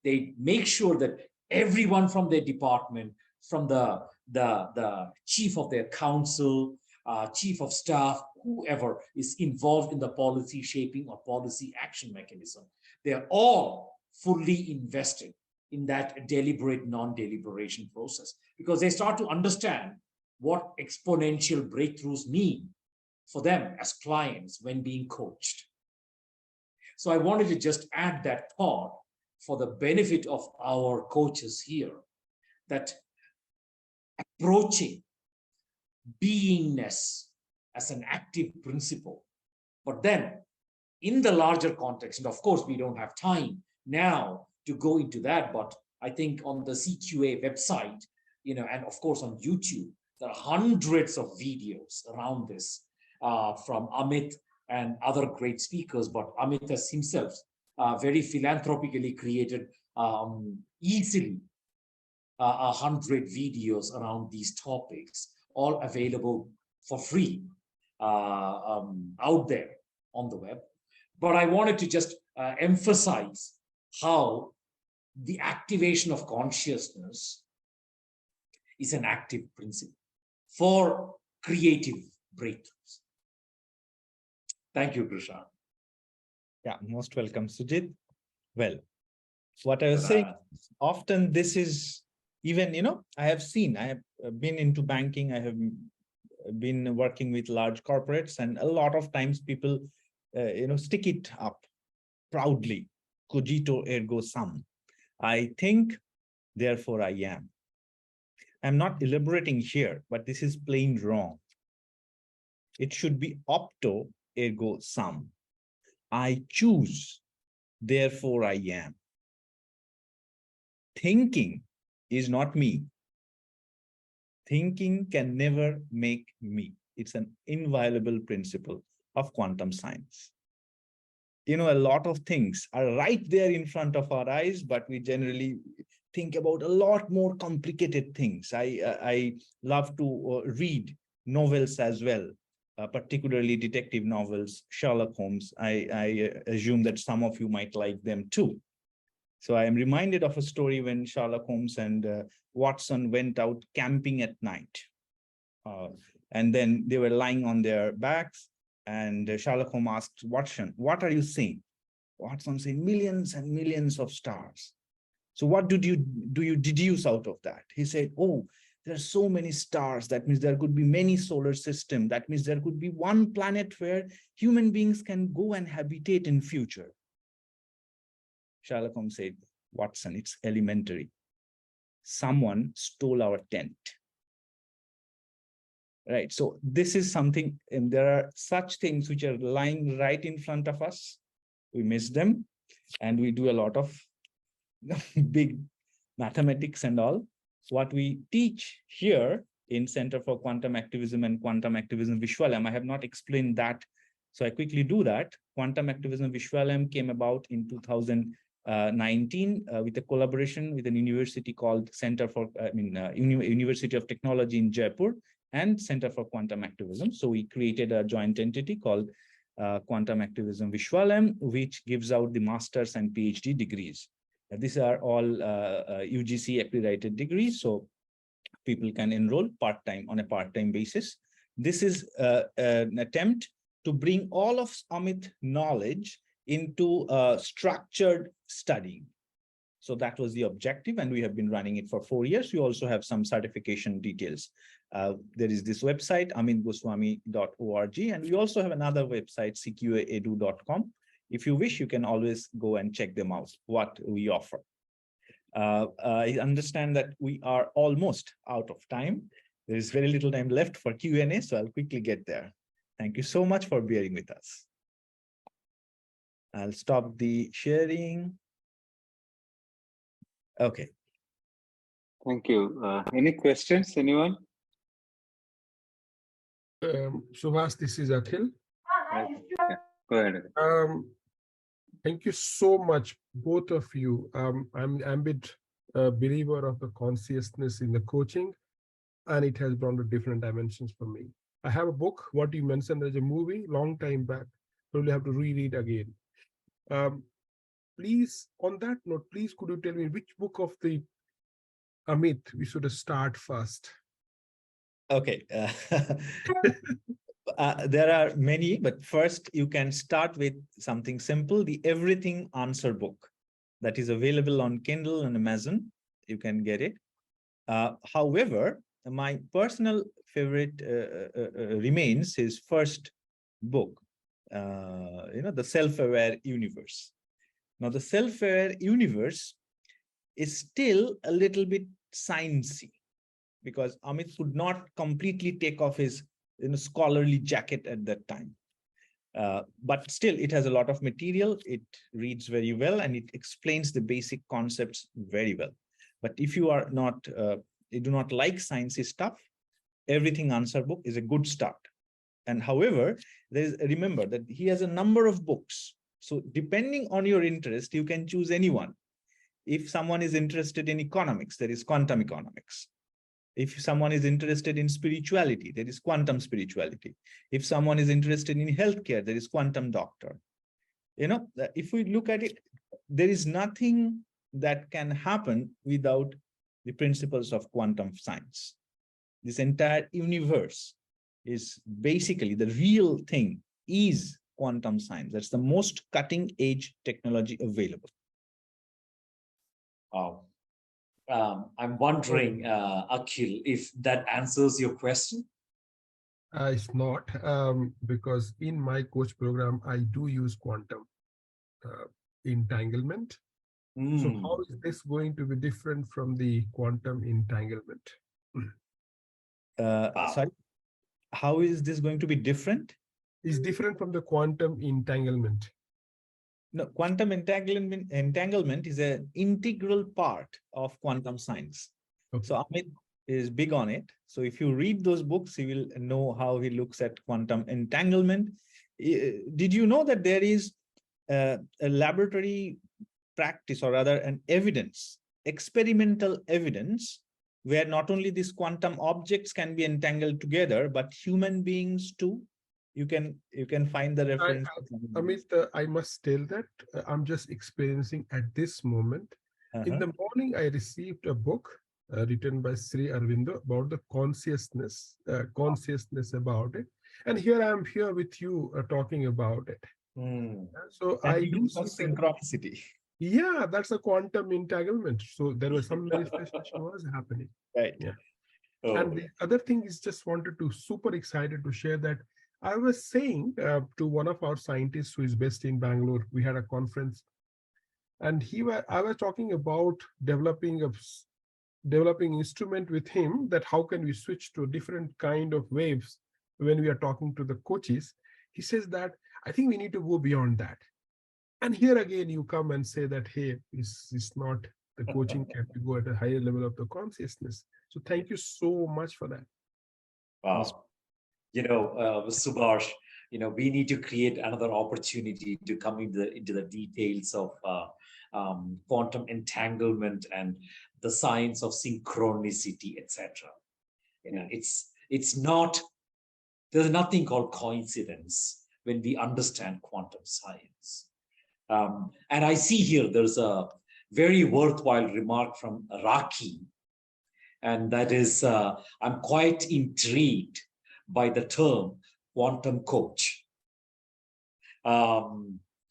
Speaker 3: they make sure that everyone from their department, from the chief of their council, chief of staff, whoever is involved in the policy shaping or policy action mechanism, they're all fully invested in that deliberate non-deliberation process, because they start to understand what exponential breakthroughs mean for them as clients when being coached. So I wanted to just add that thought for the benefit of our coaches here, that approaching beingness as an active principle. But then in the larger context, and of course, we don't have time now to go into that, but I think on the CQA website, and of course on YouTube, there are hundreds of videos around this from Amit and other great speakers, but Amit has himself very philanthropically created easily 100 videos around these topics, all available for free out there on the web. But I wanted to just emphasize how the activation of consciousness is an active principle for creative breakthroughs. Thank you, Krishanu.
Speaker 2: Yeah, most welcome, Sujith. Well, what I was saying, often this is even, I have been into banking, I have been working with large corporates, and a lot of times people, stick it up proudly, cogito ergo sum. I think, therefore I am. I'm not elaborating here, but this is plain wrong. It should be opto ergo sum. I choose, therefore I am. Thinking is not me. Thinking can never make me. It's an inviolable principle of quantum science. A lot of things are right there in front of our eyes, but we generally think about a lot more complicated things. I love to read novels as well, particularly detective novels, Sherlock Holmes. I assume that some of you might like them too. So I am reminded of a story when Sherlock Holmes and Watson went out camping at night. And then they were lying on their backs, and Sherlock Holmes asked Watson, "What are you seeing?" Watson said, "Millions and millions of stars." "So what do you deduce out of that?" He said, "Oh, there are so many stars. That means there could be many solar systems. That means there could be one planet where human beings can go and habitate in future." Sherlock Holmes said, "Watson, it's elementary. Someone stole our tent." Right. So this is something, and there are such things which are lying right in front of us. We miss them, and we do a lot of big mathematics and all. What we teach here in Center for Quantum Activism and Quantum Activism Vishwalayam, I have not explained that, so I quickly do that. Quantum Activism Vishwalayam came about in 2019 with a collaboration with an university called University of Technology in Jaipur and Center for Quantum Activism. So we created a joint entity called Quantum Activism Vishwalayam, which gives out the master's and PhD degrees. These are all UGC accredited degrees, so people can enroll part-time on a part-time basis. This is an attempt to bring all of Amit knowledge into structured studying. So that was the objective, and we have been running it for 4 years. We also have some certification details. There is this website, amitgoswami.org, and we also have another website, cqaedu.com. If you wish, you can always go and check them out, what we offer. I understand that we are almost out of time. There is very little time left for Q&A, so I'll quickly get there. Thank you so much for bearing with us. I'll stop the sharing. Okay.
Speaker 1: Thank you. Any questions, anyone?
Speaker 5: Subhas, this is Akhil.
Speaker 1: Yeah, go ahead.
Speaker 5: Thank you so much, both of you. I'm a bit believer of the consciousness in the coaching, and it has brought to different dimensions for me. I have a book, what you mentioned, there's a movie long time back, probably have to reread again. Please, on that note, please could you tell me which book of the Amit we should start first?
Speaker 2: Okay. There are many, but first you can start with something simple, the Everything Answer book that is available on Kindle and Amazon. You can get it. However, my personal favorite remains his first book, The Self-Aware Universe. Now, the self-aware universe is still a little bit sciencey. because Amit could not completely take off his scholarly jacket at that time. But still, it has a lot of material. It reads very well, and it explains the basic concepts very well. But if you are not, you do not like sciencey stuff, Everything Answer book is a good start. And however, remember that he has a number of books. So depending on your interest, you can choose anyone. If someone is interested in economics, there is quantum economics. If someone is interested in spirituality, there is quantum spirituality. If someone is interested in healthcare, there is quantum doctor. If we look at it, there is nothing that can happen without the principles of quantum science. This entire universe is basically, the real thing is quantum science. That's the most cutting edge technology available.
Speaker 3: Wow. I'm wondering, Akhil, if that answers your question.
Speaker 5: It's not, because in my coach program, I do use quantum entanglement. So how is this going to be different from the quantum entanglement?
Speaker 2: Sorry, how is this going to be different?
Speaker 5: Is different from the quantum entanglement.
Speaker 2: No, quantum entanglement is an integral part of quantum science. Okay. So Amit is big on it. So if you read those books, you will know how he looks at quantum entanglement. Did you know that there is a laboratory practice, or rather an evidence, experimental evidence, where not only these quantum objects can be entangled together, but human beings too? You can find the reference.
Speaker 5: Amit, I must tell that I'm just experiencing at this moment. In the morning, I received a book written by Sri Aurobindo about the consciousness about it. And here I am here with you talking about it. So and I do see
Speaker 2: synchronicity.
Speaker 5: Yeah, that's a quantum entanglement. So there was some manifestation was happening.
Speaker 2: Right.
Speaker 5: Yeah. Oh. And the other thing is, just wanted to super excited to share that I was saying to one of our scientists who is based in Bangalore, we had a conference, and I was talking about developing instrument with him, that how can we switch to a different kind of waves when we are talking to the coaches. He says that I think we need to go beyond that. And here again, you come and say that, hey, it's not the coaching can go at a higher level of the consciousness. So thank you so much for that.
Speaker 3: Wow. Subhash, we need to create another opportunity to come into the details of quantum entanglement and the science of synchronicity, etc. It's not, there's nothing called coincidence when we understand quantum science. And I see here there's a very worthwhile remark from Raki, and that is, I'm quite intrigued by the term quantum coach.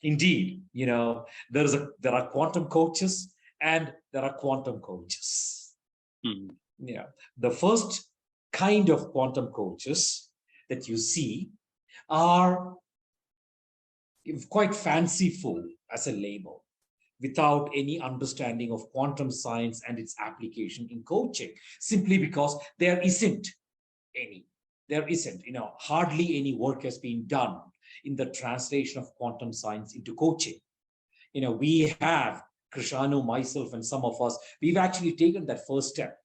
Speaker 3: Indeed, there are quantum coaches and there are quantum coaches. Yeah, the first kind of quantum coaches that you see are quite fanciful as a label, without any understanding of quantum science and its application in coaching, simply because there isn't any. There isn't, hardly any work has been done in the translation of quantum science into coaching. We have, Krishanu, myself, and some of us, we've actually taken that first step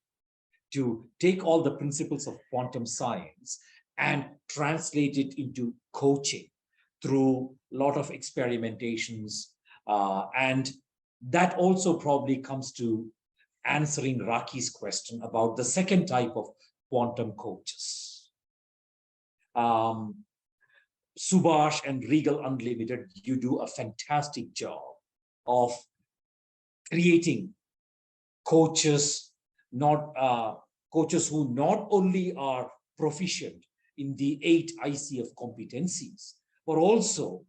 Speaker 3: to take all the principles of quantum science and translate it into coaching through a lot of experimentations. And that also probably comes to answering Raki's question about the second type of quantum coaches. Subhash and Regal Unlimited, you do a fantastic job of creating coaches, coaches who not only are proficient in the 8 ICF competencies, but also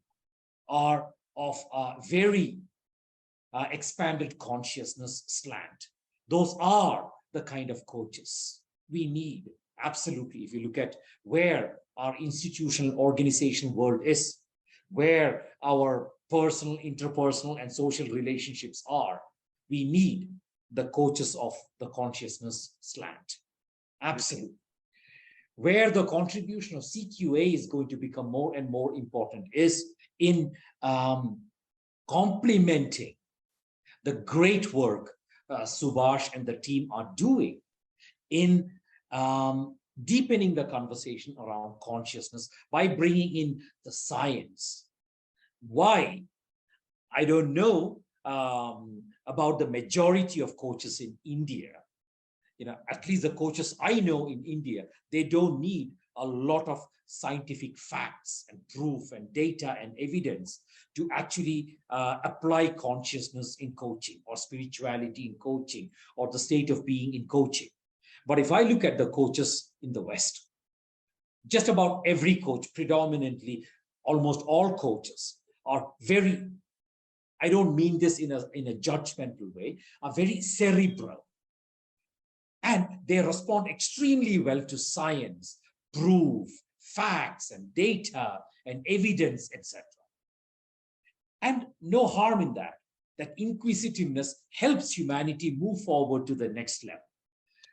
Speaker 3: are of a very expanded consciousness slant. Those are the kind of coaches we need. Absolutely. If you look at where our institutional organization world is, where our personal, interpersonal, and social relationships are, we need the coaches of the consciousness slant. Absolutely. Where the contribution of CQA is going to become more and more important is in complementing the great work Subhash and the team are doing in deepening the conversation around consciousness by bringing in the science. Why? I don't know about the majority of coaches in India. At least the coaches I know in India, they don't need a lot of scientific facts and proof and data and evidence to actually apply consciousness in coaching or spirituality in coaching or the state of being in coaching. But if I look at the coaches in the West, just about every coach, predominantly almost all coaches are very, I don't mean this in a judgmental way, are very cerebral. And they respond extremely well to science, proof, facts and data and evidence, etc. And no harm in that. That inquisitiveness helps humanity move forward to the next level.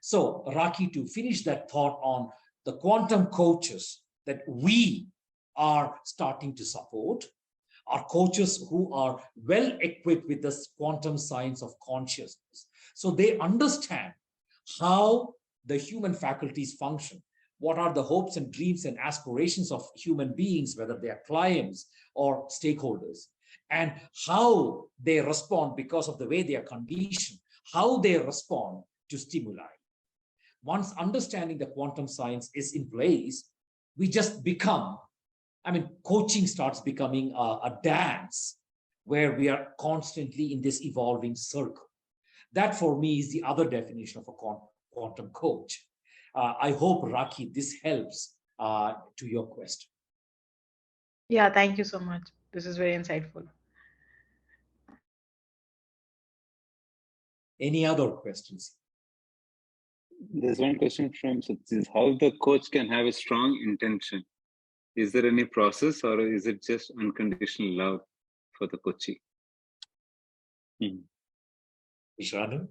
Speaker 3: So, Raki, to finish that thought on the quantum coaches that we are starting to support, are coaches who are well equipped with this quantum science of consciousness. So they understand how the human faculties function, what are the hopes and dreams and aspirations of human beings, whether they are clients or stakeholders, and how they respond because of the way they are conditioned, how they respond to stimuli. Once understanding the quantum science is in place, we just become, coaching starts becoming a dance where we are constantly in this evolving circle. That for me is the other definition of a quantum coach. I hope, Raki, this helps to your question.
Speaker 6: Yeah, thank you so much. This is very insightful.
Speaker 3: Any other questions?
Speaker 1: There's one question from Sujith: how the coach can have a strong intention? Is there any process, or is it just unconditional love for the coachee?
Speaker 3: Krishanu?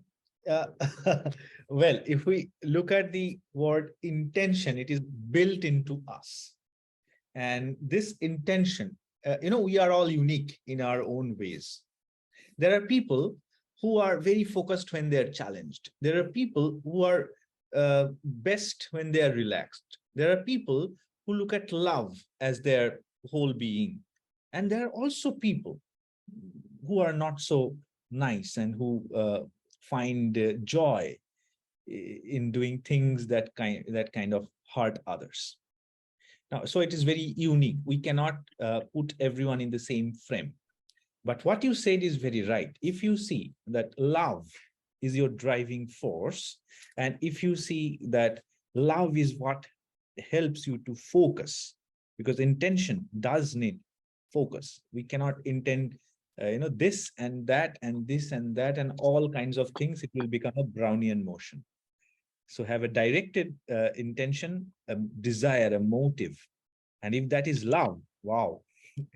Speaker 2: Well, if we look at the word intention, it is built into us. And this intention, we are all unique in our own ways. There are people who are very focused when they're challenged. There are people who are best when they are relaxed. There are people who look at love as their whole being. And there are also people who are not so nice and who find joy in doing things that kind of hurt others. Now, so it is very unique. We cannot put everyone in the same frame. But what you said is very right. If you see that love is your driving force, and if you see that love is what helps you to focus, because intention does need focus. We cannot intend this and that and this and that and all kinds of things. It will become a Brownian motion. So have a directed intention, a desire, a motive. And if that is love, wow,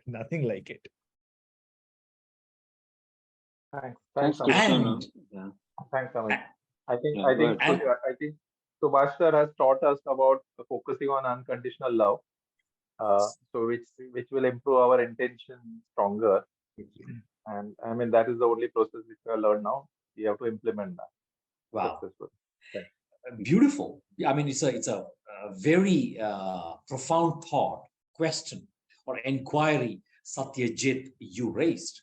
Speaker 2: nothing like it.
Speaker 1: Thanks,
Speaker 3: And
Speaker 1: Krishanu. Yeah.
Speaker 7: Thanks, Amit. I think
Speaker 3: and-
Speaker 7: Subhash sir has taught us about focusing on unconditional love, so which will improve our intention stronger. And that is the only process which we have learned now. We have to implement that.
Speaker 3: Wow.
Speaker 7: Successfully.
Speaker 3: Beautiful. It's a very profound thought, question, or inquiry, Satyajit, you raised.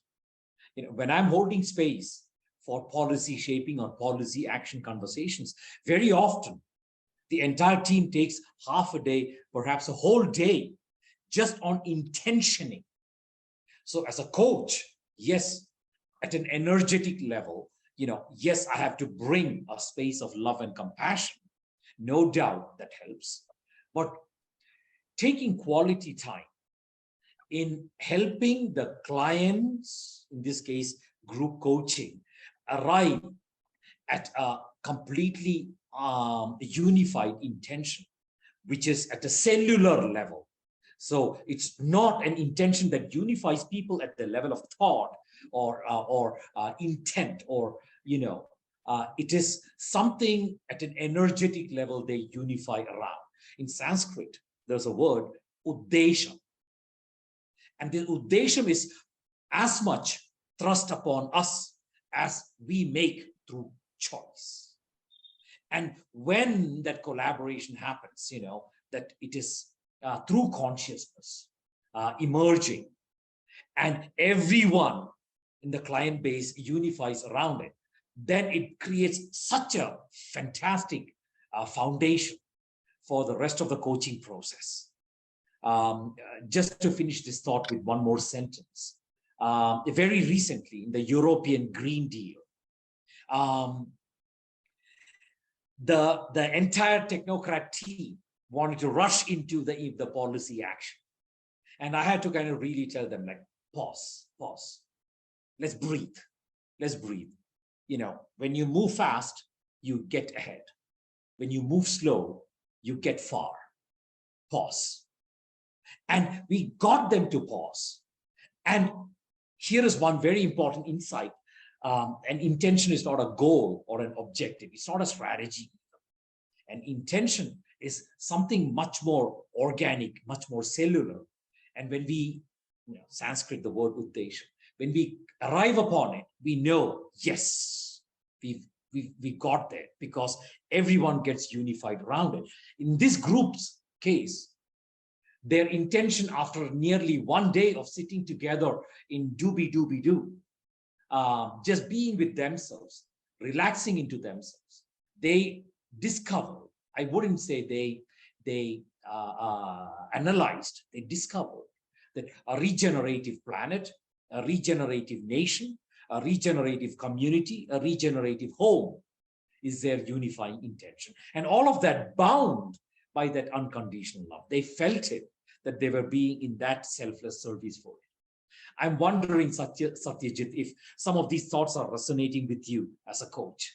Speaker 3: When I'm holding space for policy shaping or policy action conversations, very often the entire team takes half a day, perhaps a whole day, just on intentioning. So as a coach, yes, at an energetic level, yes, I have to bring a space of love and compassion. No doubt that helps. But taking quality time in helping the clients, in this case, group coaching, arrive at a completely unified intention, which is at a cellular level. So it's not an intention that unifies people at the level of thought or intent or It is something at an energetic level they unify around. In Sanskrit, there's a word, uddesham. And the uddesham is as much thrust upon us as we make through choice. And when that collaboration happens, that it is through consciousness emerging, and everyone in the client base unifies around it, then it creates such a fantastic foundation for the rest of the coaching process. Just to finish this thought with one more sentence. Very recently in the European Green Deal, the entire technocrat team wanted to rush into the policy action. And I had to kind of really tell them, like, pause, let's breathe. When you move fast, you get ahead. When you move slow, you get far. Pause. And we got them to pause. And here is one very important insight. An intention is not a goal or an objective. It's not a strategy. An intention is something much more organic, much more cellular. And when we, Sanskrit, the word uddesha, when we arrive upon it, we know, yes, we got there, because everyone gets unified around it. In this group's case, their intention after nearly 1 day of sitting together in doobie-doobie-doo, just being with themselves, relaxing into themselves, they discovered, I wouldn't say they analyzed, they discovered that a regenerative planet, a regenerative nation, a regenerative community, a regenerative home is their unifying intention. And all of that bound by that unconditional love. They felt it, that they were being in that selfless service for it. I'm wondering, Satyajit, if some of these thoughts are resonating with you as a coach.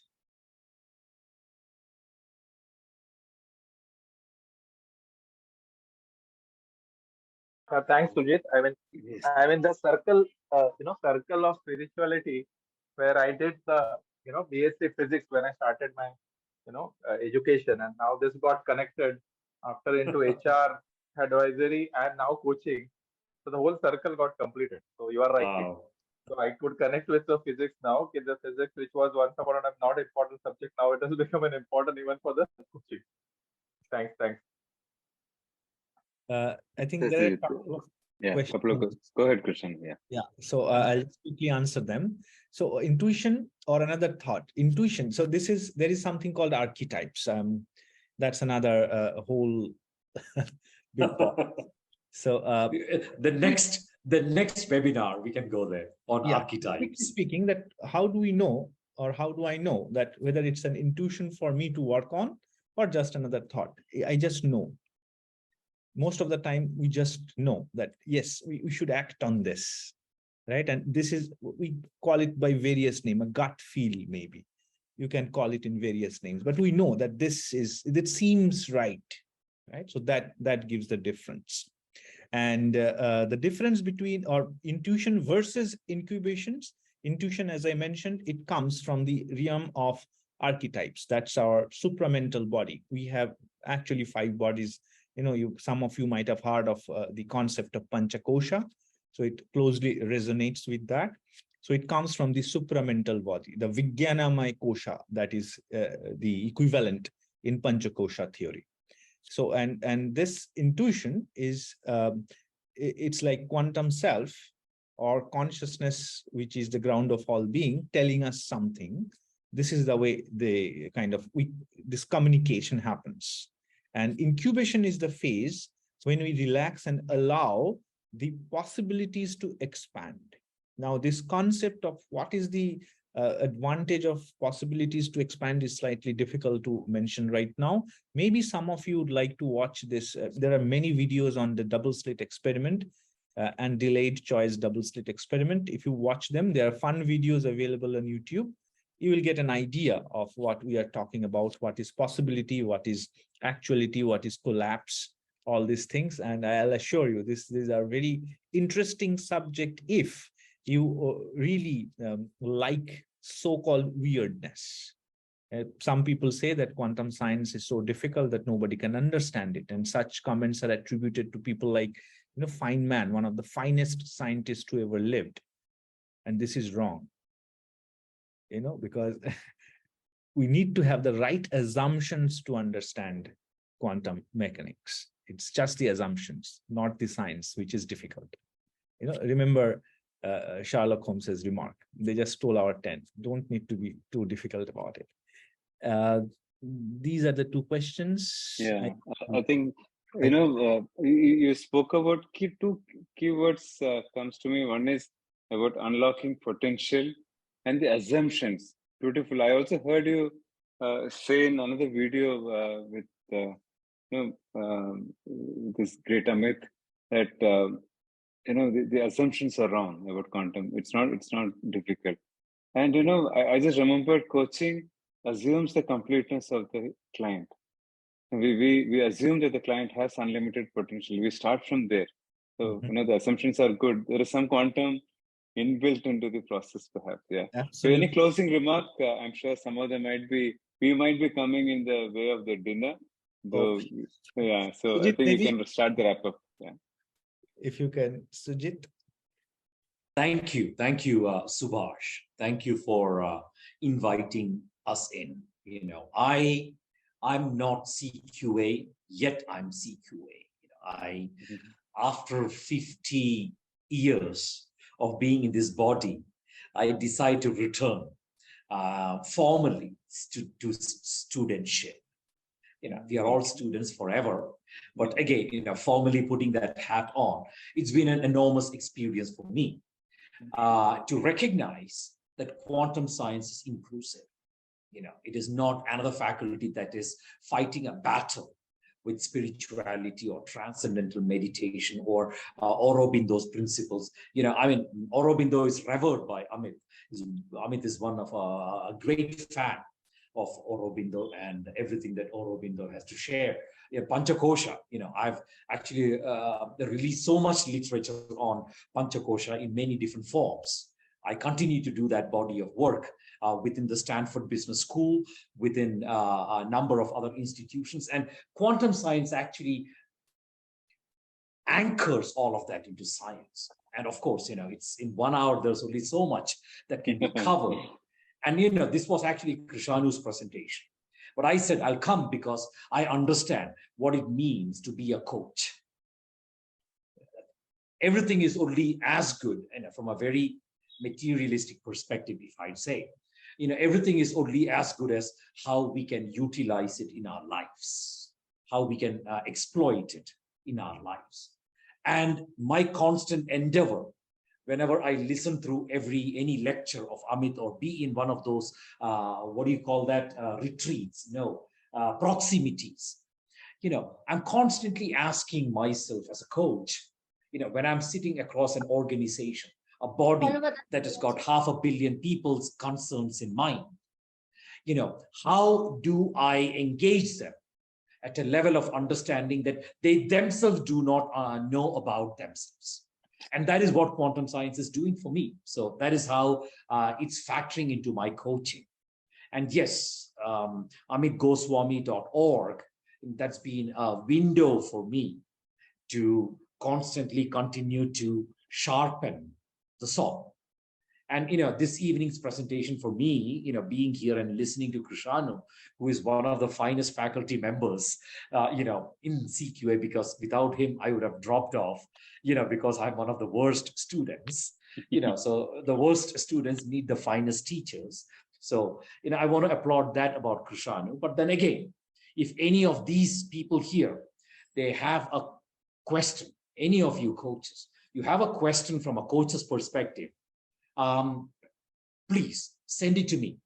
Speaker 7: Thanks, Sujit.
Speaker 3: Yes.
Speaker 7: The circle, circle of spirituality, where I did the, BSc physics when I started my, education, and now this got connected after into HR advisory and now coaching. So the whole circle got completed. So you are right.
Speaker 3: Wow.
Speaker 7: So I could connect with the physics now. The physics, which was once upon a time not important subject, now it has become an important even for the coaching. Thanks.
Speaker 2: I think there are a couple of questions.
Speaker 1: Go ahead, Krishnan.
Speaker 2: Yeah. So I'll quickly answer them. So intuition or another thought. Intuition. So there is something called archetypes. That's another whole big part. So
Speaker 3: the next webinar we can go there on archetypes.
Speaker 2: Speaking, that how do we know, or how do I know that whether it's an intuition for me to work on or just another thought? I just know. Most of the time we just know that, yes, we should act on this, right? And this is, we call it by various names, a gut feel, maybe you can call it in various names, but we know that it seems right? So that gives the difference. And the difference between or intuition versus incubations, intuition, as I mentioned, it comes from the realm of archetypes. That's our supramental body. We have actually 5 bodies. Some of you might have heard of the concept of Panchakosha. So it closely resonates with that. So it comes from the supramental body, the Vijnanamaya Kosha, that is the equivalent in Panchakosha theory. So, and this intuition is, it's like quantum self or consciousness, which is the ground of all being, telling us something. This is the way this communication happens. And incubation is the phase when we relax and allow the possibilities to expand. Now, this concept of what is the advantage of possibilities to expand is slightly difficult to mention right now. Maybe some of you would like to watch this. There are many videos on the double slit experiment and delayed choice double slit experiment. If you watch them, there are fun videos available on YouTube. You will get an idea of what we are talking about, what is possibility, what is actuality, what is collapse, all these things. And I'll assure you, these are very interesting subject if you really like so-called weirdness. Some people say that quantum science is so difficult that nobody can understand it. And such comments are attributed to people like, Feynman, one of the finest scientists who ever lived. And this is wrong, because we need to have the right assumptions to understand quantum mechanics. It's just the assumptions, not the science, which is difficult. Remember Sherlock Holmes's remark, they just stole our 10. Don't need to be too difficult about it. These are the two questions.
Speaker 1: Yeah, I think, you spoke about two keywords comes to me. One is about unlocking potential and the assumptions. Beautiful. I also heard you say in another video with this great Amit that the assumptions are wrong about quantum. It's not difficult. And I just remember coaching assumes the completeness of the client. We assume that the client has unlimited potential. We start from there. So the assumptions are good. There is some quantum inbuilt into the process, perhaps. Yeah.
Speaker 2: Absolutely.
Speaker 1: So any closing remark? I'm sure some of them we might be coming in the way of the dinner. Though, yeah. So
Speaker 2: Sujith,
Speaker 1: I think you can start the wrap up. Yeah.
Speaker 2: If you can, Sujith.
Speaker 3: Thank you, Subhash. Thank you for inviting us in. I'm not CQA, yet I'm CQA. After 50 years of being in this body, I decide to return formally to studentship. We are all students forever, but again, formally putting that hat on, it's been an enormous experience for me to recognize that quantum science is inclusive. It is not another faculty that is fighting a battle with spirituality or transcendental meditation or Aurobindo's principles. Aurobindo is revered by Amit. Amit is one of a great fan of Aurobindo and everything that Aurobindo has to share. Panchakosha, I've actually released so much literature on Panchakosha in many different forms. I continue to do that body of work within the Stanford Business School, within a number of other institutions. And quantum science actually anchors all of that into science. And of course, it's in 1 hour, there's only so much that can be covered. And, this was actually Krishanu's presentation. But I said, I'll come because I understand what it means to be a coach. Everything is only as good, from a very materialistic perspective, if I'd say, everything is only as good as how we can utilize it in our lives, how we can exploit it in our lives. And my constant endeavor, whenever I listen through any lecture of Amit or be in one of those, retreats, proximities, I'm constantly asking myself as a coach, when I'm sitting across an organization, a body that has got 500 million people's concerns in mind, how do I engage them at a level of understanding that they themselves do not know about themselves? And that is what quantum science is doing for me. So that is how it's factoring into my coaching. And yes, amitgoswami.org, that's been a window for me to constantly continue to sharpen the saw. And, this evening's presentation for me, being here and listening to Krishanu, who is one of the finest faculty members, in CQA, because without him, I would have dropped off, because I'm one of the worst students, so the worst students need the finest teachers. So, I want to applaud that about Krishanu. But then again, if any of these people here, they have a question, any of you coaches, you have a question from a coach's perspective, please send it to me,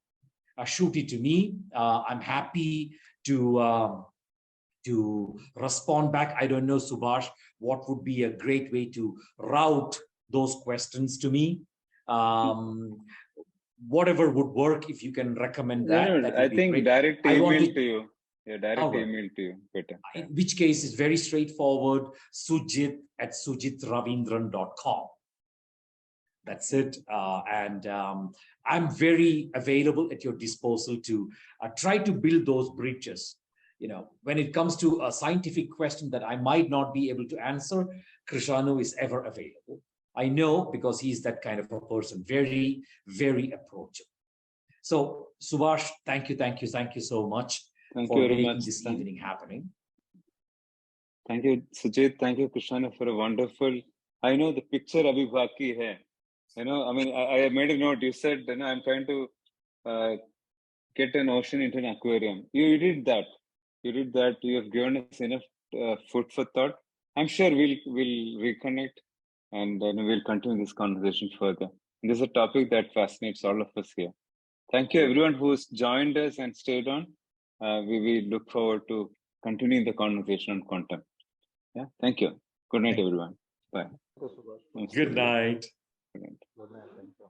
Speaker 3: shoot it to me. I'm happy to respond back. I don't know, Subhash, what would be a great way to route those questions to me? Whatever would work, if you can recommend that.
Speaker 1: I think great. Direct email to you. Yeah, direct email to you, better.
Speaker 3: In which case is very straightforward, Sujith@sujithravindran.com. That's it. I'm very available at your disposal to try to build those bridges. When it comes to a scientific question that I might not be able to answer, Krishanu is ever available. I know, because he's that kind of a person, very, very approachable. So, Subhash, thank you so much for making this evening happening.
Speaker 1: Thank you, Sujith. Thank you, Krishanu, for a wonderful. I know the picture abhi baki hai. I mean, I made a note. You said, I'm trying to get an ocean into an aquarium. You did that. You did that. You have given us enough food for thought. I'm sure we'll reconnect, and then we'll continue this conversation further. And this is a topic that fascinates all of us here. Thank you, everyone who's joined us and stayed on. We look forward to continuing the conversation on quantum. Yeah, thank you. Good night, everyone. Bye.
Speaker 3: Good night.
Speaker 1: Good night.
Speaker 7: Good night. Thank you.